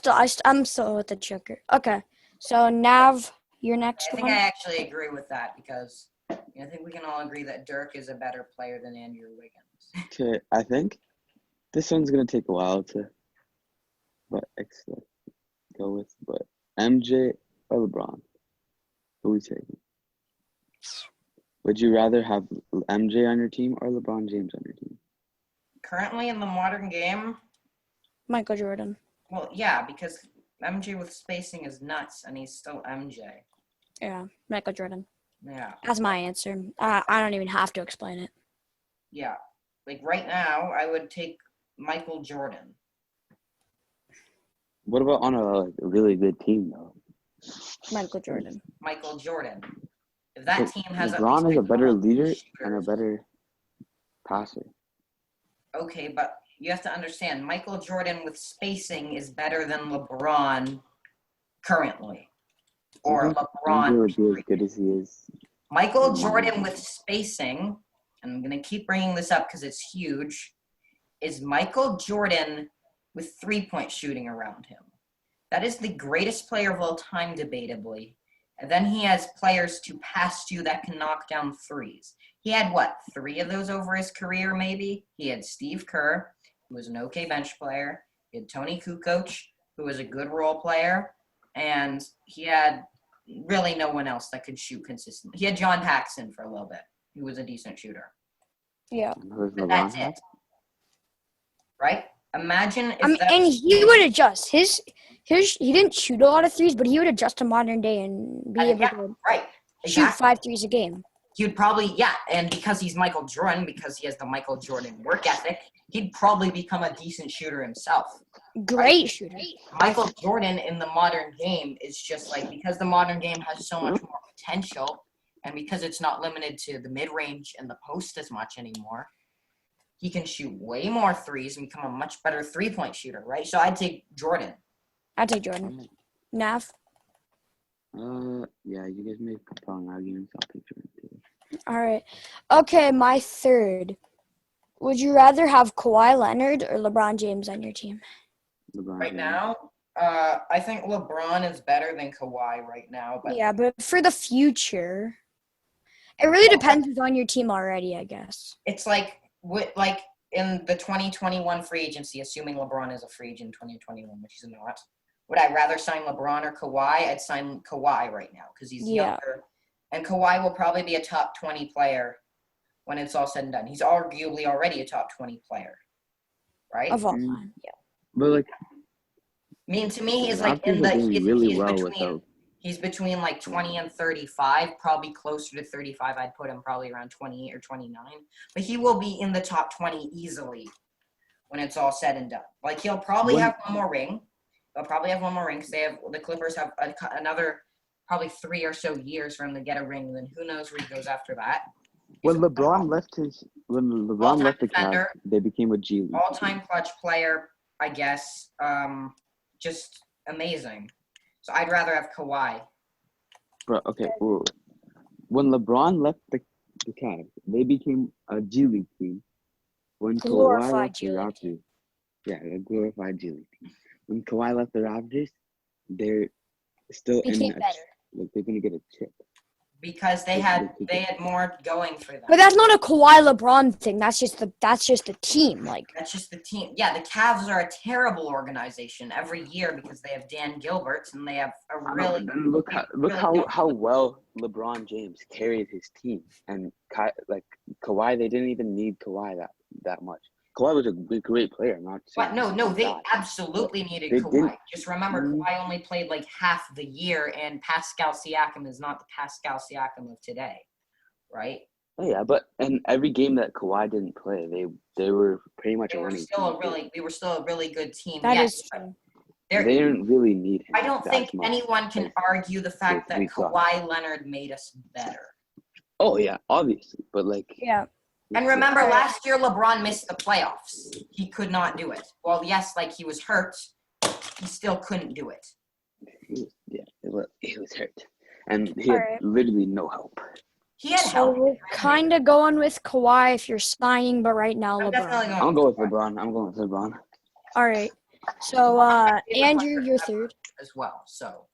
Speaker 1: I'm still with the choker. Okay. So Nav, your next
Speaker 2: I
Speaker 1: one.
Speaker 2: think I actually agree with that because I think we can all agree that Dirk is a better player than Andrew Wiggins.
Speaker 3: Okay, I think this one's gonna take a while to go with, but MJ or LeBron? Who we taking? Would you rather have MJ on your team or LeBron James on your team?
Speaker 2: Currently in the modern game,
Speaker 1: Michael Jordan.
Speaker 2: well, yeah, because MJ with spacing is nuts, and he's still MJ.
Speaker 1: Yeah, Michael Jordan.
Speaker 2: Yeah.
Speaker 1: That's my answer. I don't even have to explain it.
Speaker 2: Yeah. Like right now, I would take Michael Jordan.
Speaker 3: What about on a really good team though?
Speaker 1: Michael Jordan.
Speaker 2: Michael Jordan. If that team has
Speaker 3: LeBron is a better leader and a better passer.
Speaker 2: Okay, but you have to understand, Michael Jordan with spacing is better than LeBron currently. Or LeBron.
Speaker 3: MJ would be as good as he is.
Speaker 2: Michael Jordan with spacing, and I'm going to keep bringing this up because it's huge, is Michael Jordan with three-point shooting around him. That is the greatest player of all time, debatably. And then he has players to pass to that can knock down threes. He had, 3 of those over his career, maybe? He had Steve Kerr, who was an okay bench player. He had Tony Kukoc, who was a good role player. And he had really no one else that could shoot consistently. He had John Paxson for a little bit. He was a decent shooter.
Speaker 1: Yeah.
Speaker 3: Who's
Speaker 2: But
Speaker 3: LeBron
Speaker 2: that's
Speaker 3: have?
Speaker 2: it. Right? Imagine if
Speaker 1: I mean,
Speaker 2: that
Speaker 1: and
Speaker 2: was
Speaker 1: he would adjust. He didn't shoot a lot of threes, but he would adjust to modern day and be able
Speaker 2: yeah,
Speaker 1: to
Speaker 2: right.
Speaker 1: shoot
Speaker 2: Exactly.
Speaker 1: 5 threes a game.
Speaker 2: He would probably, and because he's Michael Jordan, because he has the Michael Jordan work ethic, he'd probably become a decent shooter himself.
Speaker 1: Great shooter.
Speaker 2: Michael Jordan in the modern game is just like, because the modern game has so much more potential, and because it's not limited to the mid-range and the post as much anymore, he can shoot way more threes and become a much better three-point shooter, right? So I'd take Jordan.
Speaker 1: I'd take Jordan. Nav?
Speaker 3: Yeah, you guys make compelling arguments. I'll take Jordan too.
Speaker 1: All right. Okay, my third. Would you rather have Kawhi Leonard or LeBron James on your team?
Speaker 3: LeBron
Speaker 2: Right
Speaker 3: James.
Speaker 2: now, I think LeBron is better than Kawhi right now, but
Speaker 1: Yeah, but for the future, it really depends who's on your team already, I guess.
Speaker 2: it's like in the 2021 free agency, assuming LeBron is a free agent in 2021, which he's not. Would I rather sign LeBron or Kawhi? I'd sign Kawhi right now because he's
Speaker 1: Yeah.
Speaker 2: younger, and Kawhi will probably be a top 20 player when it's all said and done. He's arguably already a top 20 player, right?
Speaker 1: Of all
Speaker 3: Mm.
Speaker 1: time. Yeah.
Speaker 3: But like,
Speaker 2: I mean, to me, he's
Speaker 3: the
Speaker 2: like in
Speaker 3: Raptors
Speaker 2: the
Speaker 3: are doing
Speaker 2: he's,
Speaker 3: really
Speaker 2: he's
Speaker 3: well
Speaker 2: between
Speaker 3: without.
Speaker 2: he's between like 20 and 35, probably closer to 35. I'd put him probably around 28 or 29, but he will be in the top 20 easily when it's all said and done. Like he'll probably
Speaker 3: When-
Speaker 2: have one more ring. They'll probably have one more ring because the Clippers have another probably 3 or so years for him to get a ring. And then who knows where he goes after that.
Speaker 3: When
Speaker 2: He's
Speaker 3: LeBron left
Speaker 2: All-time
Speaker 3: the Cavs,
Speaker 2: defender.
Speaker 3: they became a G League.
Speaker 2: all-time clutch player, I guess. Just amazing. So I'd rather have Kawhi.
Speaker 3: Bro, okay. Well, when LeBron left the Cavs, they became a G League team. When Kawhi
Speaker 1: Glorified
Speaker 3: left the
Speaker 1: G League
Speaker 3: Raptors, yeah, a glorified G League team. When Kawhi left the Raptors, they're still
Speaker 1: Became
Speaker 3: in a,
Speaker 1: better.
Speaker 3: like they're gonna get a chip.
Speaker 2: Because they had more going for them.
Speaker 1: But that's not a Kawhi LeBron thing. That's just the team. Like,
Speaker 2: That's just the team. Yeah, the Cavs are a terrible organization every year because they have Dan Gilbert and they have a
Speaker 3: I know,
Speaker 2: really
Speaker 3: but then look how well LeBron James carried his team, and Kawhi, they didn't even need Kawhi that much. Kawhi was a great player. I'm not saying.
Speaker 2: But no, they
Speaker 3: God.
Speaker 2: absolutely needed
Speaker 3: They
Speaker 2: Kawhi.
Speaker 3: didn't-
Speaker 2: Just remember, Kawhi only played like half the year, and Pascal Siakam is not the Pascal Siakam of today, right?
Speaker 3: Oh, yeah, but in every game that Kawhi didn't play, they were pretty much
Speaker 2: We
Speaker 3: a
Speaker 2: were
Speaker 3: winning
Speaker 2: still
Speaker 3: team.
Speaker 2: we were still a really good team.
Speaker 1: that
Speaker 2: yes,
Speaker 1: is
Speaker 2: but
Speaker 1: true.
Speaker 3: They didn't really need him.
Speaker 2: I don't
Speaker 3: that
Speaker 2: think
Speaker 3: much.
Speaker 2: anyone can argue the fact that
Speaker 3: we thought.
Speaker 2: Kawhi Leonard made us better.
Speaker 3: Oh yeah, obviously, but like.
Speaker 1: Yeah.
Speaker 2: And remember, last year LeBron missed the playoffs. He could not do it. Well, yes, like he was hurt, he still couldn't do it.
Speaker 3: He was hurt, and he had
Speaker 1: Alright.
Speaker 3: literally no help.
Speaker 2: He had
Speaker 1: So
Speaker 2: help.
Speaker 1: we're kind of going with Kawhi if you're signing, but right now
Speaker 2: I'm definitely
Speaker 1: LeBron.
Speaker 3: I'm
Speaker 2: going
Speaker 3: going with LeBron. I'm going with LeBron.
Speaker 1: All right. So Andrew, your third.
Speaker 2: as well. So,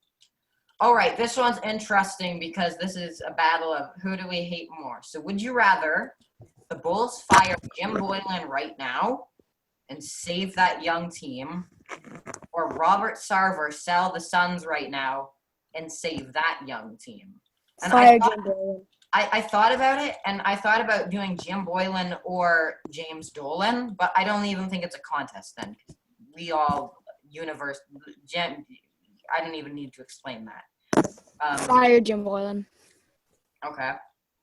Speaker 2: all right, this one's interesting because this is a battle of who do we hate more. So, would you rather the Bulls fire Jim Boylan right now and save that young team, or Robert Sarver sell the Suns right now and save that young team? And
Speaker 1: Fire Jim Boylan.
Speaker 2: I thought about it, and I thought about doing Jim Boylan or James Dolan, but I don't even think it's a contest then. We all I don't even need to explain that.
Speaker 1: Fire Jim Boylan.
Speaker 2: Okay.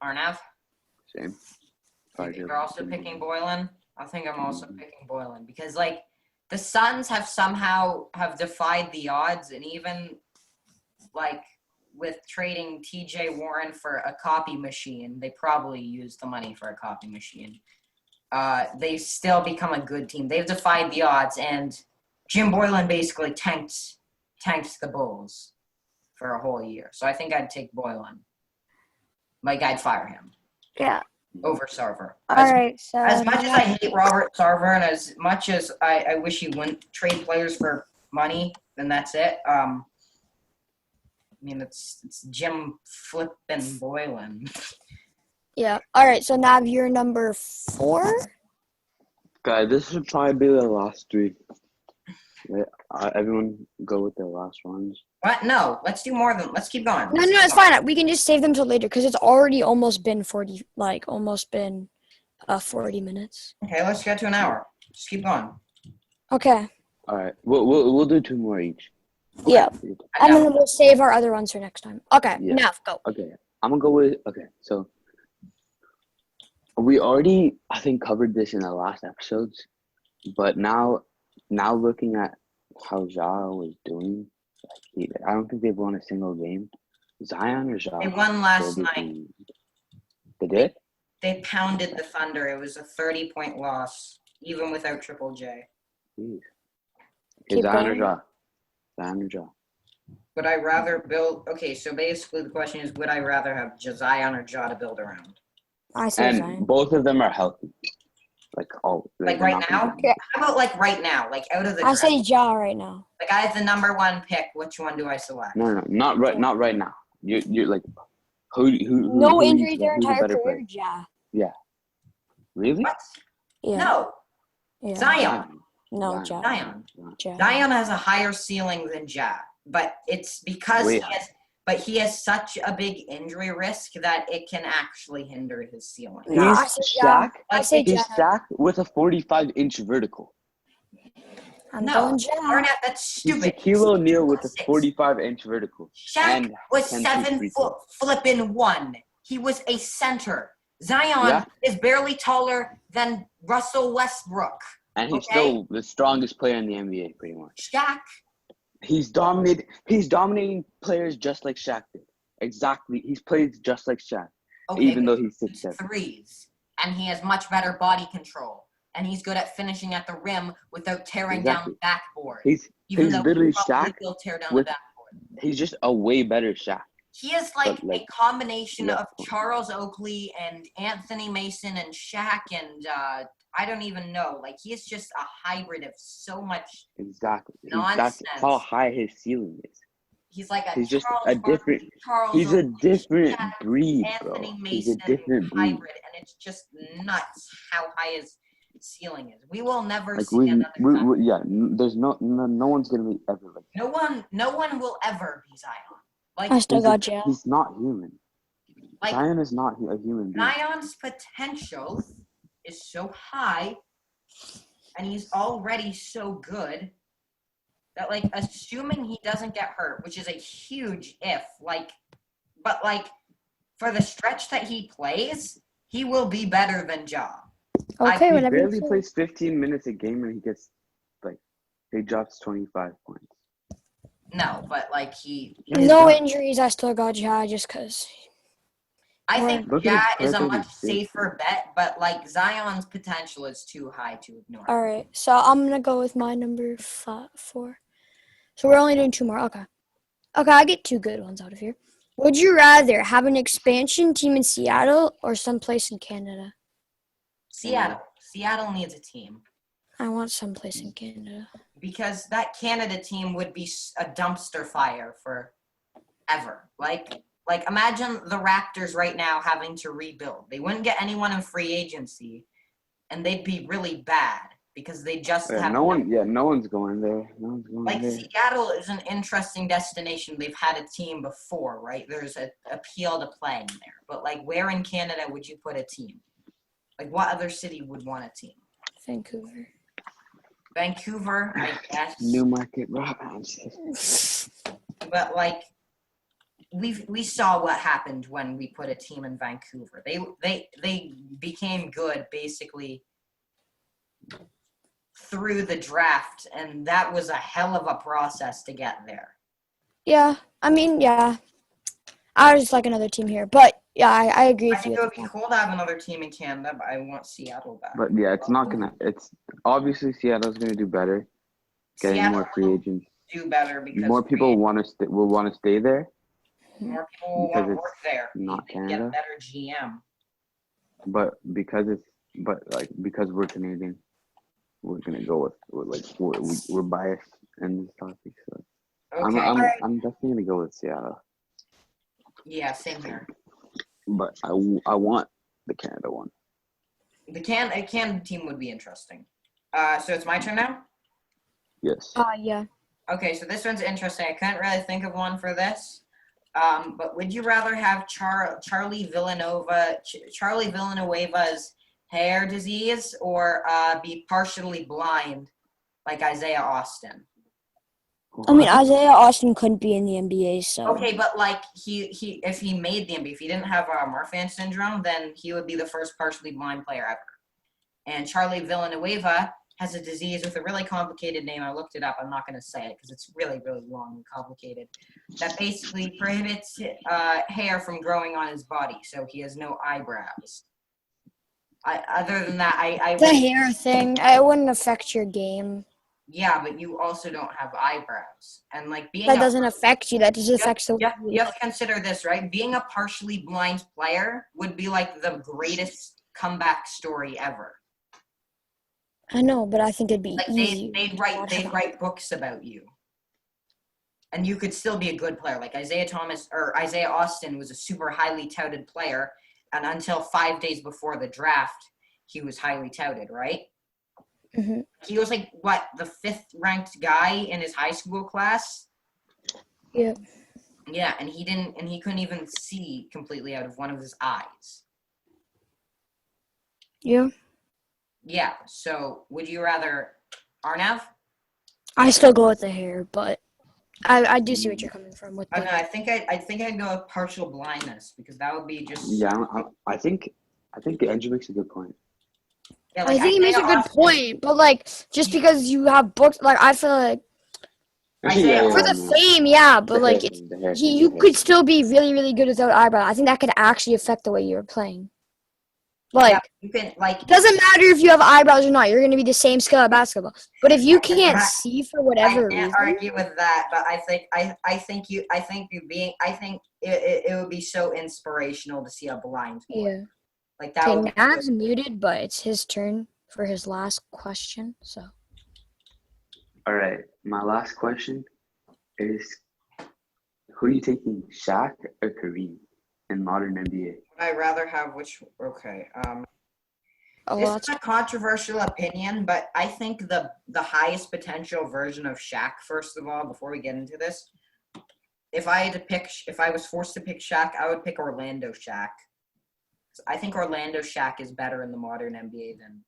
Speaker 2: Arnav,
Speaker 3: Same.
Speaker 2: you're also picking Boylan? I think I'm also picking Boylan because, like, the Suns have somehow defied the odds, and even, like, with trading TJ Warren for a copy machine, they probably used the money for a copy machine. They still become a good team. They've defied the odds, and Jim Boylan basically tanked the Bulls for a whole year. So I think I'd take Boylan. Like, I'd fire him
Speaker 1: Yeah.
Speaker 2: over Sarver.
Speaker 1: All right. So
Speaker 2: As much as I hate Robert Sarver and as much as I wish he wouldn't trade players for money, then that's it. I mean, it's Jim flippin' Boylan.
Speaker 1: yeah. All right. So Nav, you're number 4.
Speaker 3: Guys, this should probably be the last three. Everyone go with their last ones.
Speaker 2: What? No, let's do more than. Let's keep going.
Speaker 1: No, it's fine. We can just save them till later because it's already almost been 40 minutes.
Speaker 2: Okay, let's get to an hour. Just keep going.
Speaker 1: Okay.
Speaker 3: All right, we'll do 2 more each.
Speaker 1: Yeah.
Speaker 2: I
Speaker 1: And
Speaker 2: know.
Speaker 1: then we'll save our other ones for next time. Okay.
Speaker 3: Yeah.
Speaker 1: Now go.
Speaker 3: Okay, I'm gonna go with. Okay, so we already, I think, covered this in the last episodes, but now looking at how Ja was doing, I don't think they've won a single game. Zion or Ja?
Speaker 2: They won last night.
Speaker 3: They did?
Speaker 2: They pounded the Thunder. It was a 30-point loss, even without Triple J.
Speaker 3: Jeez.
Speaker 1: Keep
Speaker 3: Zion or
Speaker 1: going.
Speaker 3: Ja? Zion or Ja?
Speaker 2: Would I rather build? Okay, so basically the question is, would I rather have Zion or Ja to build around?
Speaker 1: I say
Speaker 3: And
Speaker 1: Zion.
Speaker 3: both of them are healthy. Like
Speaker 2: Like
Speaker 3: they're
Speaker 2: right
Speaker 3: not gonna
Speaker 2: now?
Speaker 3: be-
Speaker 2: How about like right now? Like out of the
Speaker 1: I
Speaker 2: draft?
Speaker 1: say Ja right now.
Speaker 2: Like I have the number 1 pick. Which one do I select?
Speaker 3: No, not right now. You're like who
Speaker 1: No
Speaker 3: who's-
Speaker 1: injuries their
Speaker 3: who's the
Speaker 1: entire
Speaker 3: better
Speaker 1: career.
Speaker 3: player?
Speaker 1: Ja.
Speaker 3: Really?
Speaker 2: What?
Speaker 1: Yeah.
Speaker 2: No,
Speaker 1: Yeah.
Speaker 2: Zion.
Speaker 1: No, Ja.
Speaker 2: Zion.
Speaker 1: Ja.
Speaker 2: Zion has a higher ceiling than Ja, but it's because
Speaker 3: Way
Speaker 2: he has such a big injury risk that it can actually hinder his ceiling.
Speaker 1: No, I say
Speaker 3: He's
Speaker 1: Ja.
Speaker 3: Shaq.
Speaker 1: I say
Speaker 3: He's
Speaker 1: Ja.
Speaker 3: Shaq with a 45-inch vertical.
Speaker 1: I'm
Speaker 2: No,
Speaker 1: going Ja.
Speaker 2: Arnett, that's
Speaker 3: He's
Speaker 2: stupid.
Speaker 3: Shaquille O'Neal with a
Speaker 2: 6'6".
Speaker 3: 45-inch vertical.
Speaker 2: Shaq
Speaker 3: and
Speaker 2: was
Speaker 3: 10
Speaker 2: 7
Speaker 3: free
Speaker 2: foot flippin' 1. He was a center. Zion
Speaker 3: Yeah.
Speaker 2: is barely taller than Russell Westbrook.
Speaker 3: And he's
Speaker 2: Okay.
Speaker 3: still the strongest player in the NBA, pretty much.
Speaker 2: Shaq,
Speaker 3: He's dominating players just like Shaq did. Exactly. He's played just like Shaq,
Speaker 2: okay,
Speaker 3: even though
Speaker 2: but
Speaker 3: he's
Speaker 2: he
Speaker 3: 6'7".
Speaker 2: shoots threes, and he has much better body control, and he's good at finishing at the rim without tearing down the
Speaker 3: Exactly.
Speaker 2: backboard.
Speaker 3: He's
Speaker 2: Even though
Speaker 3: literally
Speaker 2: he probably
Speaker 3: Shaq
Speaker 2: will tear down
Speaker 3: with-
Speaker 2: the backboard.
Speaker 3: He's just a way better Shaq.
Speaker 2: He is like
Speaker 3: but, like,
Speaker 2: a combination
Speaker 3: less
Speaker 2: of
Speaker 3: fun.
Speaker 2: Charles Oakley and Anthony Mason and Shaq and I don't even know. Like he is just a hybrid of so much.
Speaker 3: Exactly. That's
Speaker 2: Nonsense.
Speaker 3: how high his ceiling is.
Speaker 2: He's like a
Speaker 3: He's just
Speaker 2: Charles
Speaker 3: a
Speaker 2: Barkley,
Speaker 3: different.
Speaker 2: Charles
Speaker 3: He's a
Speaker 2: Oakley,
Speaker 3: different
Speaker 2: Shaq,
Speaker 3: breed, bro.
Speaker 2: Anthony
Speaker 3: He's a
Speaker 2: Mason
Speaker 3: different breed.
Speaker 2: hybrid, and it's just nuts how high his ceiling is. We will never
Speaker 3: Like
Speaker 2: see
Speaker 3: we
Speaker 2: another Zion.
Speaker 3: yeah. There's no one's gonna be ever like.
Speaker 2: No one will ever be Zion. Like
Speaker 1: I still got Ja.
Speaker 3: He's not human.
Speaker 2: Like
Speaker 3: Zion is not a human being.
Speaker 2: Zion's potential is so high, and he's already so good that, like, assuming he doesn't get hurt, which is a huge if, but for the stretch that he plays, he will be better than Ja.
Speaker 1: Okay,
Speaker 3: He
Speaker 1: whatever.
Speaker 3: barely
Speaker 1: you say.
Speaker 3: plays 15 minutes a game, and he gets he drops 25 points.
Speaker 2: No, but like he.
Speaker 1: No injuries. I still got Ja just because.
Speaker 2: I think
Speaker 3: Look at
Speaker 2: Ja
Speaker 3: his
Speaker 2: is a
Speaker 3: record,
Speaker 2: much
Speaker 3: he's safe.
Speaker 2: safer bet, but like Zion's potential is too high to ignore.
Speaker 1: All right, so I'm gonna go with my number 4. So we're only doing 2 more. Okay, I get 2 good ones out of here. Would you rather have an expansion team in Seattle or someplace in Canada?
Speaker 2: Seattle needs a team
Speaker 1: I want someplace in Canada.
Speaker 2: because that Canada team would be a dumpster fire forever. Like imagine the Raptors right now having to rebuild. They wouldn't get anyone in free agency, and they'd be really bad because they just have
Speaker 3: no one's going there. No one's going
Speaker 2: Like
Speaker 3: there.
Speaker 2: Seattle is an interesting destination. They've had a team before, right? There's an appeal to playing there. But like, where in Canada would you put a team? Like, what other city would want a team?
Speaker 1: Vancouver.
Speaker 2: Vancouver, I guess.
Speaker 3: Newmarket Rockhounds.
Speaker 2: But like, we saw what happened when we put a team in Vancouver. They became good basically through the draft, and that was a hell of a process to get there.
Speaker 1: Yeah, I mean, yeah. I would just like another team here, but yeah, I agree
Speaker 2: I
Speaker 1: with
Speaker 2: think
Speaker 1: you.
Speaker 2: it would be cool to have another team in Canada, but I want Seattle back.
Speaker 3: But yeah, it's not gonna. It's obviously Seattle's gonna do better, getting
Speaker 2: Seattle
Speaker 3: more free
Speaker 2: will
Speaker 3: agents.
Speaker 2: do better because
Speaker 3: More people will want to stay there.
Speaker 2: more people will
Speaker 3: because
Speaker 2: want to
Speaker 3: it's
Speaker 2: work there.
Speaker 3: not
Speaker 2: They get a
Speaker 3: Canada.
Speaker 2: better GM.
Speaker 3: But because we're Canadian, we're gonna go with we're biased in this topic. So
Speaker 2: Okay.
Speaker 3: I'm definitely gonna go with Seattle.
Speaker 2: Yeah, same here.
Speaker 3: But I want the Canada one.
Speaker 2: A Canada team would be interesting. So it's my turn now?
Speaker 3: Yes.
Speaker 1: Yeah.
Speaker 2: Okay, so this one's interesting. I couldn't really think of one for this. But would you rather have Charlie Villanueva's hair disease or be partially blind like Isaiah Austin?
Speaker 1: I mean, Isaiah Austin couldn't be in the NBA, so.
Speaker 2: Okay, but like he if he made the NBA, if he didn't have Marfan syndrome, then he would be the first partially blind player ever. And Charlie Villanueva has a disease with a really complicated name. I looked it up. I'm not going to say it because it's really, really long and complicated. That basically prohibits hair from growing on his body, so he has no eyebrows. Other than that, I
Speaker 1: The hair thing, it wouldn't affect your game.
Speaker 2: yeah, but you also don't have eyebrows, and like being
Speaker 1: That doesn't affect you. That just affects the.
Speaker 2: you have to consider this, right? Being a partially blind player would be like the greatest comeback story ever.
Speaker 1: I know, but I think it'd be
Speaker 2: Like
Speaker 1: easy.
Speaker 2: they'd write books about you, and you could still be a good player. Like Isaiah Austin was a super highly touted player, and until 5 days before the draft, he was highly touted, right?
Speaker 1: Mm-hmm.
Speaker 2: He was like what, the 5th ranked guy in his high school class.
Speaker 1: Yeah.
Speaker 2: Yeah, and he couldn't even see completely out of one of his eyes.
Speaker 1: Yeah.
Speaker 2: Yeah, so would you rather Arnav?
Speaker 1: I still go with the hair, but I do see what you're coming from with
Speaker 2: I don't
Speaker 1: the.
Speaker 2: know. I think I'd go with partial blindness because that would be just
Speaker 3: Yeah, I think Andrew makes a good point.
Speaker 2: yeah,
Speaker 1: I think he makes a
Speaker 2: Isaiah
Speaker 1: good point, but like just because you have books, like I feel like
Speaker 2: Isaiah
Speaker 1: for the fame, yeah, but like it's, you could still be really, really good without eyebrows. I think that could actually affect the way you're playing. Like,
Speaker 2: yeah, you can like
Speaker 1: it doesn't matter if you have eyebrows or not. You're going to be the same skill at basketball. But if you can't see for whatever
Speaker 2: I can't
Speaker 1: reason,
Speaker 2: argue with that, but I think it would be so inspirational to see a blind boy.
Speaker 1: yeah.
Speaker 2: Like that would
Speaker 1: Okay,
Speaker 2: be
Speaker 1: Nav's muted, but it's his turn for his last question. So,
Speaker 3: All right, my last question is: who are you taking, Shaq or Kareem in modern NBA?
Speaker 2: I'd rather have which okay.
Speaker 1: oh,
Speaker 2: This
Speaker 1: well,
Speaker 2: is a controversial opinion, but I think the highest potential version of Shaq, first of all, before we get into this, if I was forced to pick Shaq, I would pick Orlando Shaq. I think Orlando Shaq is better in the modern NBA than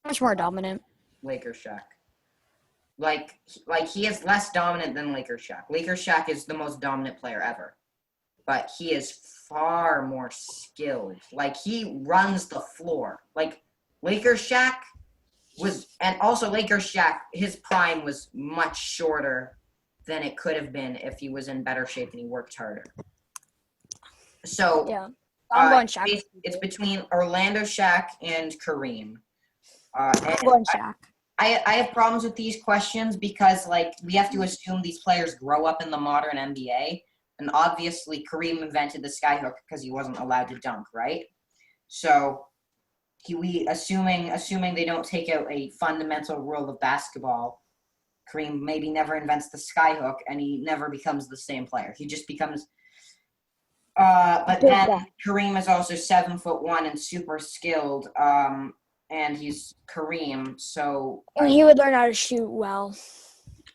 Speaker 1: much more dominant.
Speaker 2: Laker Shaq. Like he is less dominant than Laker Shaq. Laker Shaq is the most dominant player ever, but he is far more skilled. Like he runs the floor. Like Laker Shaq and also Laker Shaq, his prime was much shorter than it could have been if he was in better shape and he worked harder. So
Speaker 1: Yeah. I'm going Shaq.
Speaker 2: It's between Orlando Shaq and Kareem.
Speaker 1: I'm going Shaq.
Speaker 2: I have problems with these questions because like we have to assume these players grow up in the modern NBA, and obviously Kareem invented the skyhook because he wasn't allowed to dunk, right? So assuming they don't take out a fundamental rule of basketball, Kareem maybe never invents the skyhook and he never becomes the same player. He just becomes but then Kareem is also 7'1" and super skilled. And he's Kareem, so
Speaker 1: And he would learn how to shoot well.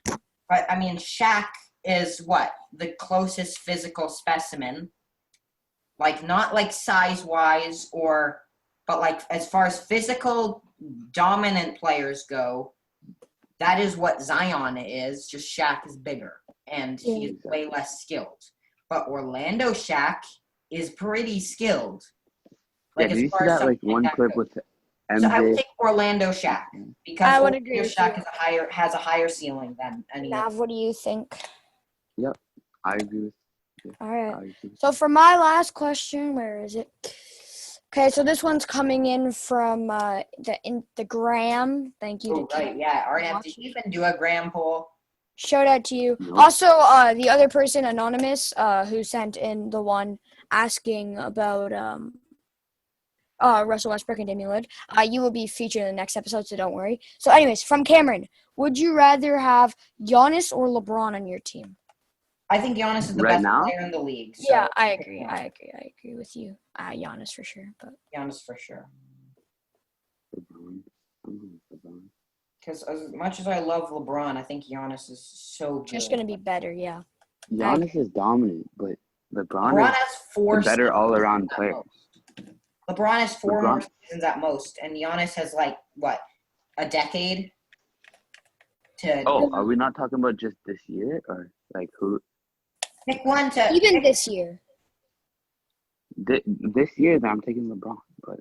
Speaker 2: But I mean, Shaq is what? The closest physical specimen. Like not like size-wise but like as far as physical dominant players go, that is what Zion is, just Shaq is bigger and he's way less skilled. But Orlando Shaq is pretty skilled.
Speaker 3: Like, yeah, did you see that like one clip with MJ?
Speaker 2: So I would take Orlando Shaq because
Speaker 1: I would
Speaker 2: Orlando
Speaker 1: agree with
Speaker 2: Shaq
Speaker 1: you.
Speaker 2: has a higher ceiling than any.
Speaker 1: Nav, what do you think?
Speaker 3: Yep, I agree with you.
Speaker 1: All right. So for my last question, where is it? Okay, so this one's coming in from the gram. Thank you.
Speaker 2: Oh, right, yeah. Arnav, did you even do a gram poll?
Speaker 1: Shout out to you.
Speaker 3: No.
Speaker 1: Also, the other person, Anonymous, who sent in the one asking about Russell Westbrook and Damian Lillard, you will be featured in the next episode, so don't worry. So anyways, from Cameron, would you rather have Giannis or LeBron on your team?
Speaker 2: I think Giannis is the best player in the league. So
Speaker 1: yeah, I agree. I agree with you. Giannis for sure, but
Speaker 2: Giannis for sure.
Speaker 3: LeBron. I'm going with LeBron.
Speaker 2: Because as much as I love LeBron, I think Giannis is so good.
Speaker 1: Just gonna be better, yeah.
Speaker 3: Giannis is dominant, but LeBron
Speaker 2: LeBron
Speaker 3: is
Speaker 2: has
Speaker 3: the
Speaker 2: four
Speaker 3: better all-around
Speaker 2: seasons at
Speaker 3: player.
Speaker 2: most. LeBron has four more
Speaker 3: LeBron-
Speaker 2: seasons at most, and Giannis has like what, a decade to
Speaker 3: Oh, are we not talking about just this year or like who?
Speaker 2: pick one to
Speaker 1: Even
Speaker 2: pick-
Speaker 1: this year.
Speaker 3: This year, then I'm taking LeBron. But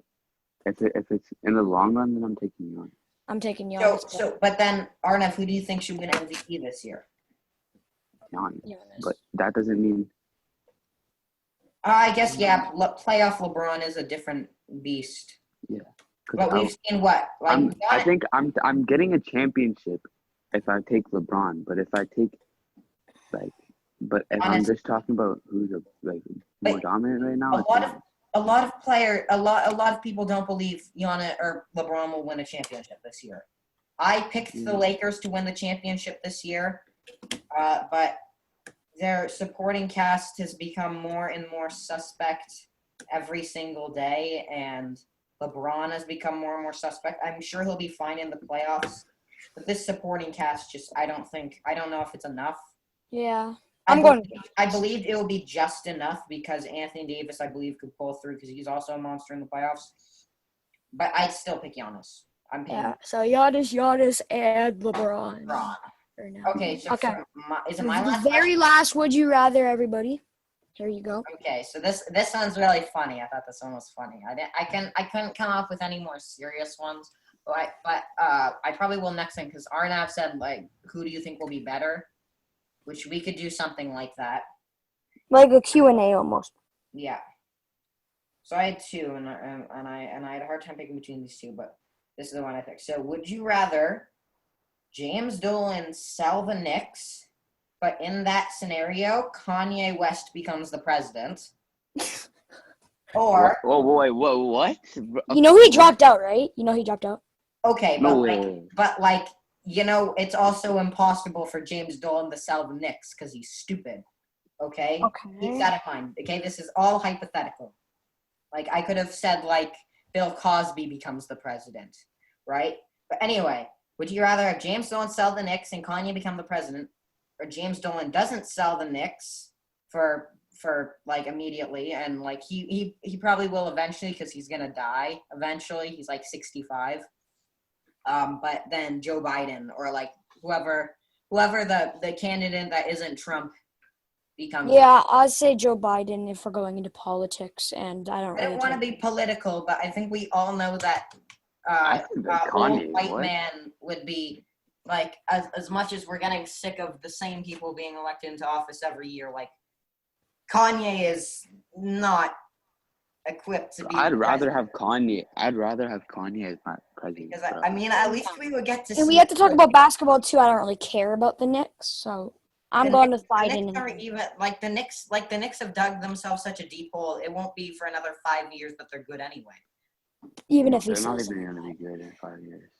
Speaker 3: if it's in the long run, then I'm taking Giannis.
Speaker 1: I'm taking
Speaker 2: So,
Speaker 1: Giannis.
Speaker 2: but then Arnav, who do you think should win MVP this year?
Speaker 3: Giannis. But that doesn't mean
Speaker 2: I guess playoff LeBron is a different beast.
Speaker 3: yeah.
Speaker 2: But we've seen what like
Speaker 3: I think I'm getting a championship if I take LeBron. But if I take but if I'm
Speaker 2: Honestly.
Speaker 3: just talking about who's more dominant right now,
Speaker 2: a lot of people don't believe Giannis or LeBron will win a championship this year. I picked the Lakers to win the championship this year, but their supporting cast has become more and more suspect every single day, and LeBron has become more and more suspect. I'm sure he'll be fine in the playoffs, but this supporting cast I don't know if it's enough.
Speaker 1: Yeah.
Speaker 2: I believe it will be just enough because Anthony Davis, I believe, could pull through because he's also a monster in the playoffs. But I'd still pick Giannis. I'm picking
Speaker 1: So Giannis, and LeBron.
Speaker 2: LeBron.
Speaker 1: For now.
Speaker 2: Okay, so is it my
Speaker 1: The
Speaker 2: last
Speaker 1: very last would you rather, everybody? Here you go.
Speaker 2: Okay, so this one's really funny. I thought this one was funny. I couldn't come up with any more serious ones, but I probably will next time because Arnav said like, who do you think will be better? Which we could do something like that.
Speaker 1: Like a Q&A almost.
Speaker 2: Yeah. So I had two, and I had a hard time picking between these two, but this is the one I picked. So would you rather James Dolan sell the Knicks, but in that scenario, Kanye West becomes the president? Or
Speaker 3: wait, what?
Speaker 1: You know he dropped out, right? You know he dropped out.
Speaker 2: okay,
Speaker 3: No
Speaker 2: but like it's also impossible for James Dolan to sell the Knicks because he's stupid. Okay? Keep that in mind. Okay, this is all hypothetical. Like I could have said like Bill Cosby becomes the president, right? But anyway, would you rather have James Dolan sell the Knicks and Kanye become the president, or James Dolan doesn't sell the Knicks for like immediately, and like he probably will eventually because he's gonna die eventually. He's like 65. But then Joe Biden or like whoever the candidate that isn't Trump becomes.
Speaker 1: Yeah, I'd say Joe Biden if we're going into politics, and I don't
Speaker 2: I don't want to be political, but I think we all know that old white man would be like as much as we're getting sick of the same people being elected into office every year, like Kanye is not equipped to be.
Speaker 3: I'd rather have Kanye as my president.
Speaker 2: Because I mean, at least we would get to.
Speaker 1: And we have to talk about basketball too. I don't really care about the Knicks, so I'm going with Biden.
Speaker 2: The Knicks aren't even like the Knicks have dug themselves such a deep hole. It won't be for another 5 years that they're good anyway.
Speaker 1: Even if
Speaker 3: they're
Speaker 1: he's
Speaker 3: not even gonna be good in 5 years.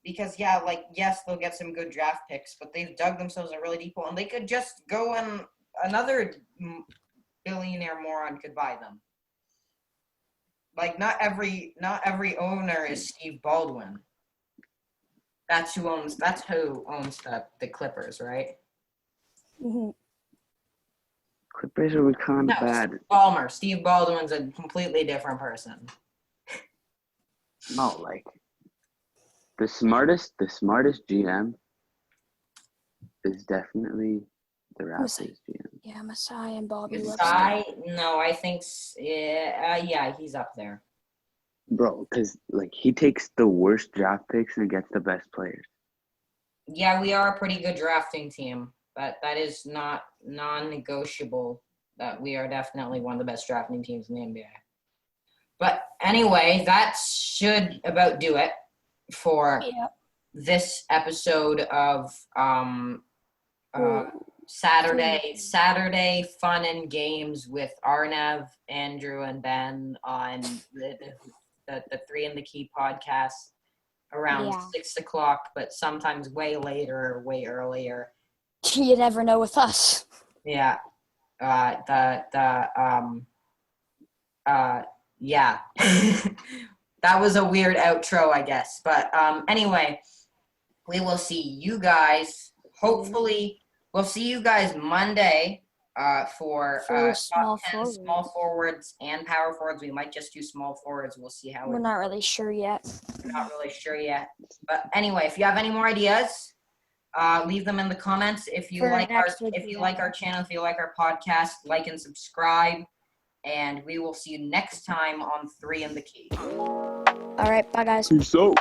Speaker 2: Because yeah, like yes, they'll get some good draft picks, but they've dug themselves a really deep hole, and they could just go and another billionaire moron could buy them. Like not every owner is Steve Baldwin. That's who owns the Clippers, right?
Speaker 1: Mm-hmm.
Speaker 3: Clippers are kind of bad.
Speaker 2: Steve Baldwin's a completely different person.
Speaker 3: No, like the smartest GM is definitely the Raptors GM.
Speaker 1: Yeah, Masai and Bobby.
Speaker 2: No, I think yeah, he's up there.
Speaker 3: Bro, because like he takes the worst draft picks and gets the best players.
Speaker 2: Yeah, we are a pretty good drafting team, but that is not non-negotiable. That we are definitely one of the best drafting teams in the NBA. But anyway, that should about do it for this episode of Saturday fun and games with Arnav, Andrew, and Ben on the Three in the Key podcast around 6 o'clock, but sometimes way later or way earlier.
Speaker 1: You never know with us.
Speaker 2: Yeah. Yeah. That was a weird outro, I guess. But anyway, we will see you guys. Hopefully, we'll see you guys Monday for
Speaker 1: small
Speaker 2: top 10
Speaker 1: forward.
Speaker 2: small forwards and power forwards. We might just do small forwards. We'll see how
Speaker 1: We're not really sure yet.
Speaker 2: we're not really sure yet. But anyway, if you have any more ideas, leave them in the comments. If you
Speaker 1: For
Speaker 2: like our
Speaker 1: next week,
Speaker 2: if you like our channel, if you like our podcast, like and subscribe. And we will see you next time on 3 in the Key.
Speaker 1: All right, bye guys.
Speaker 3: Peace out.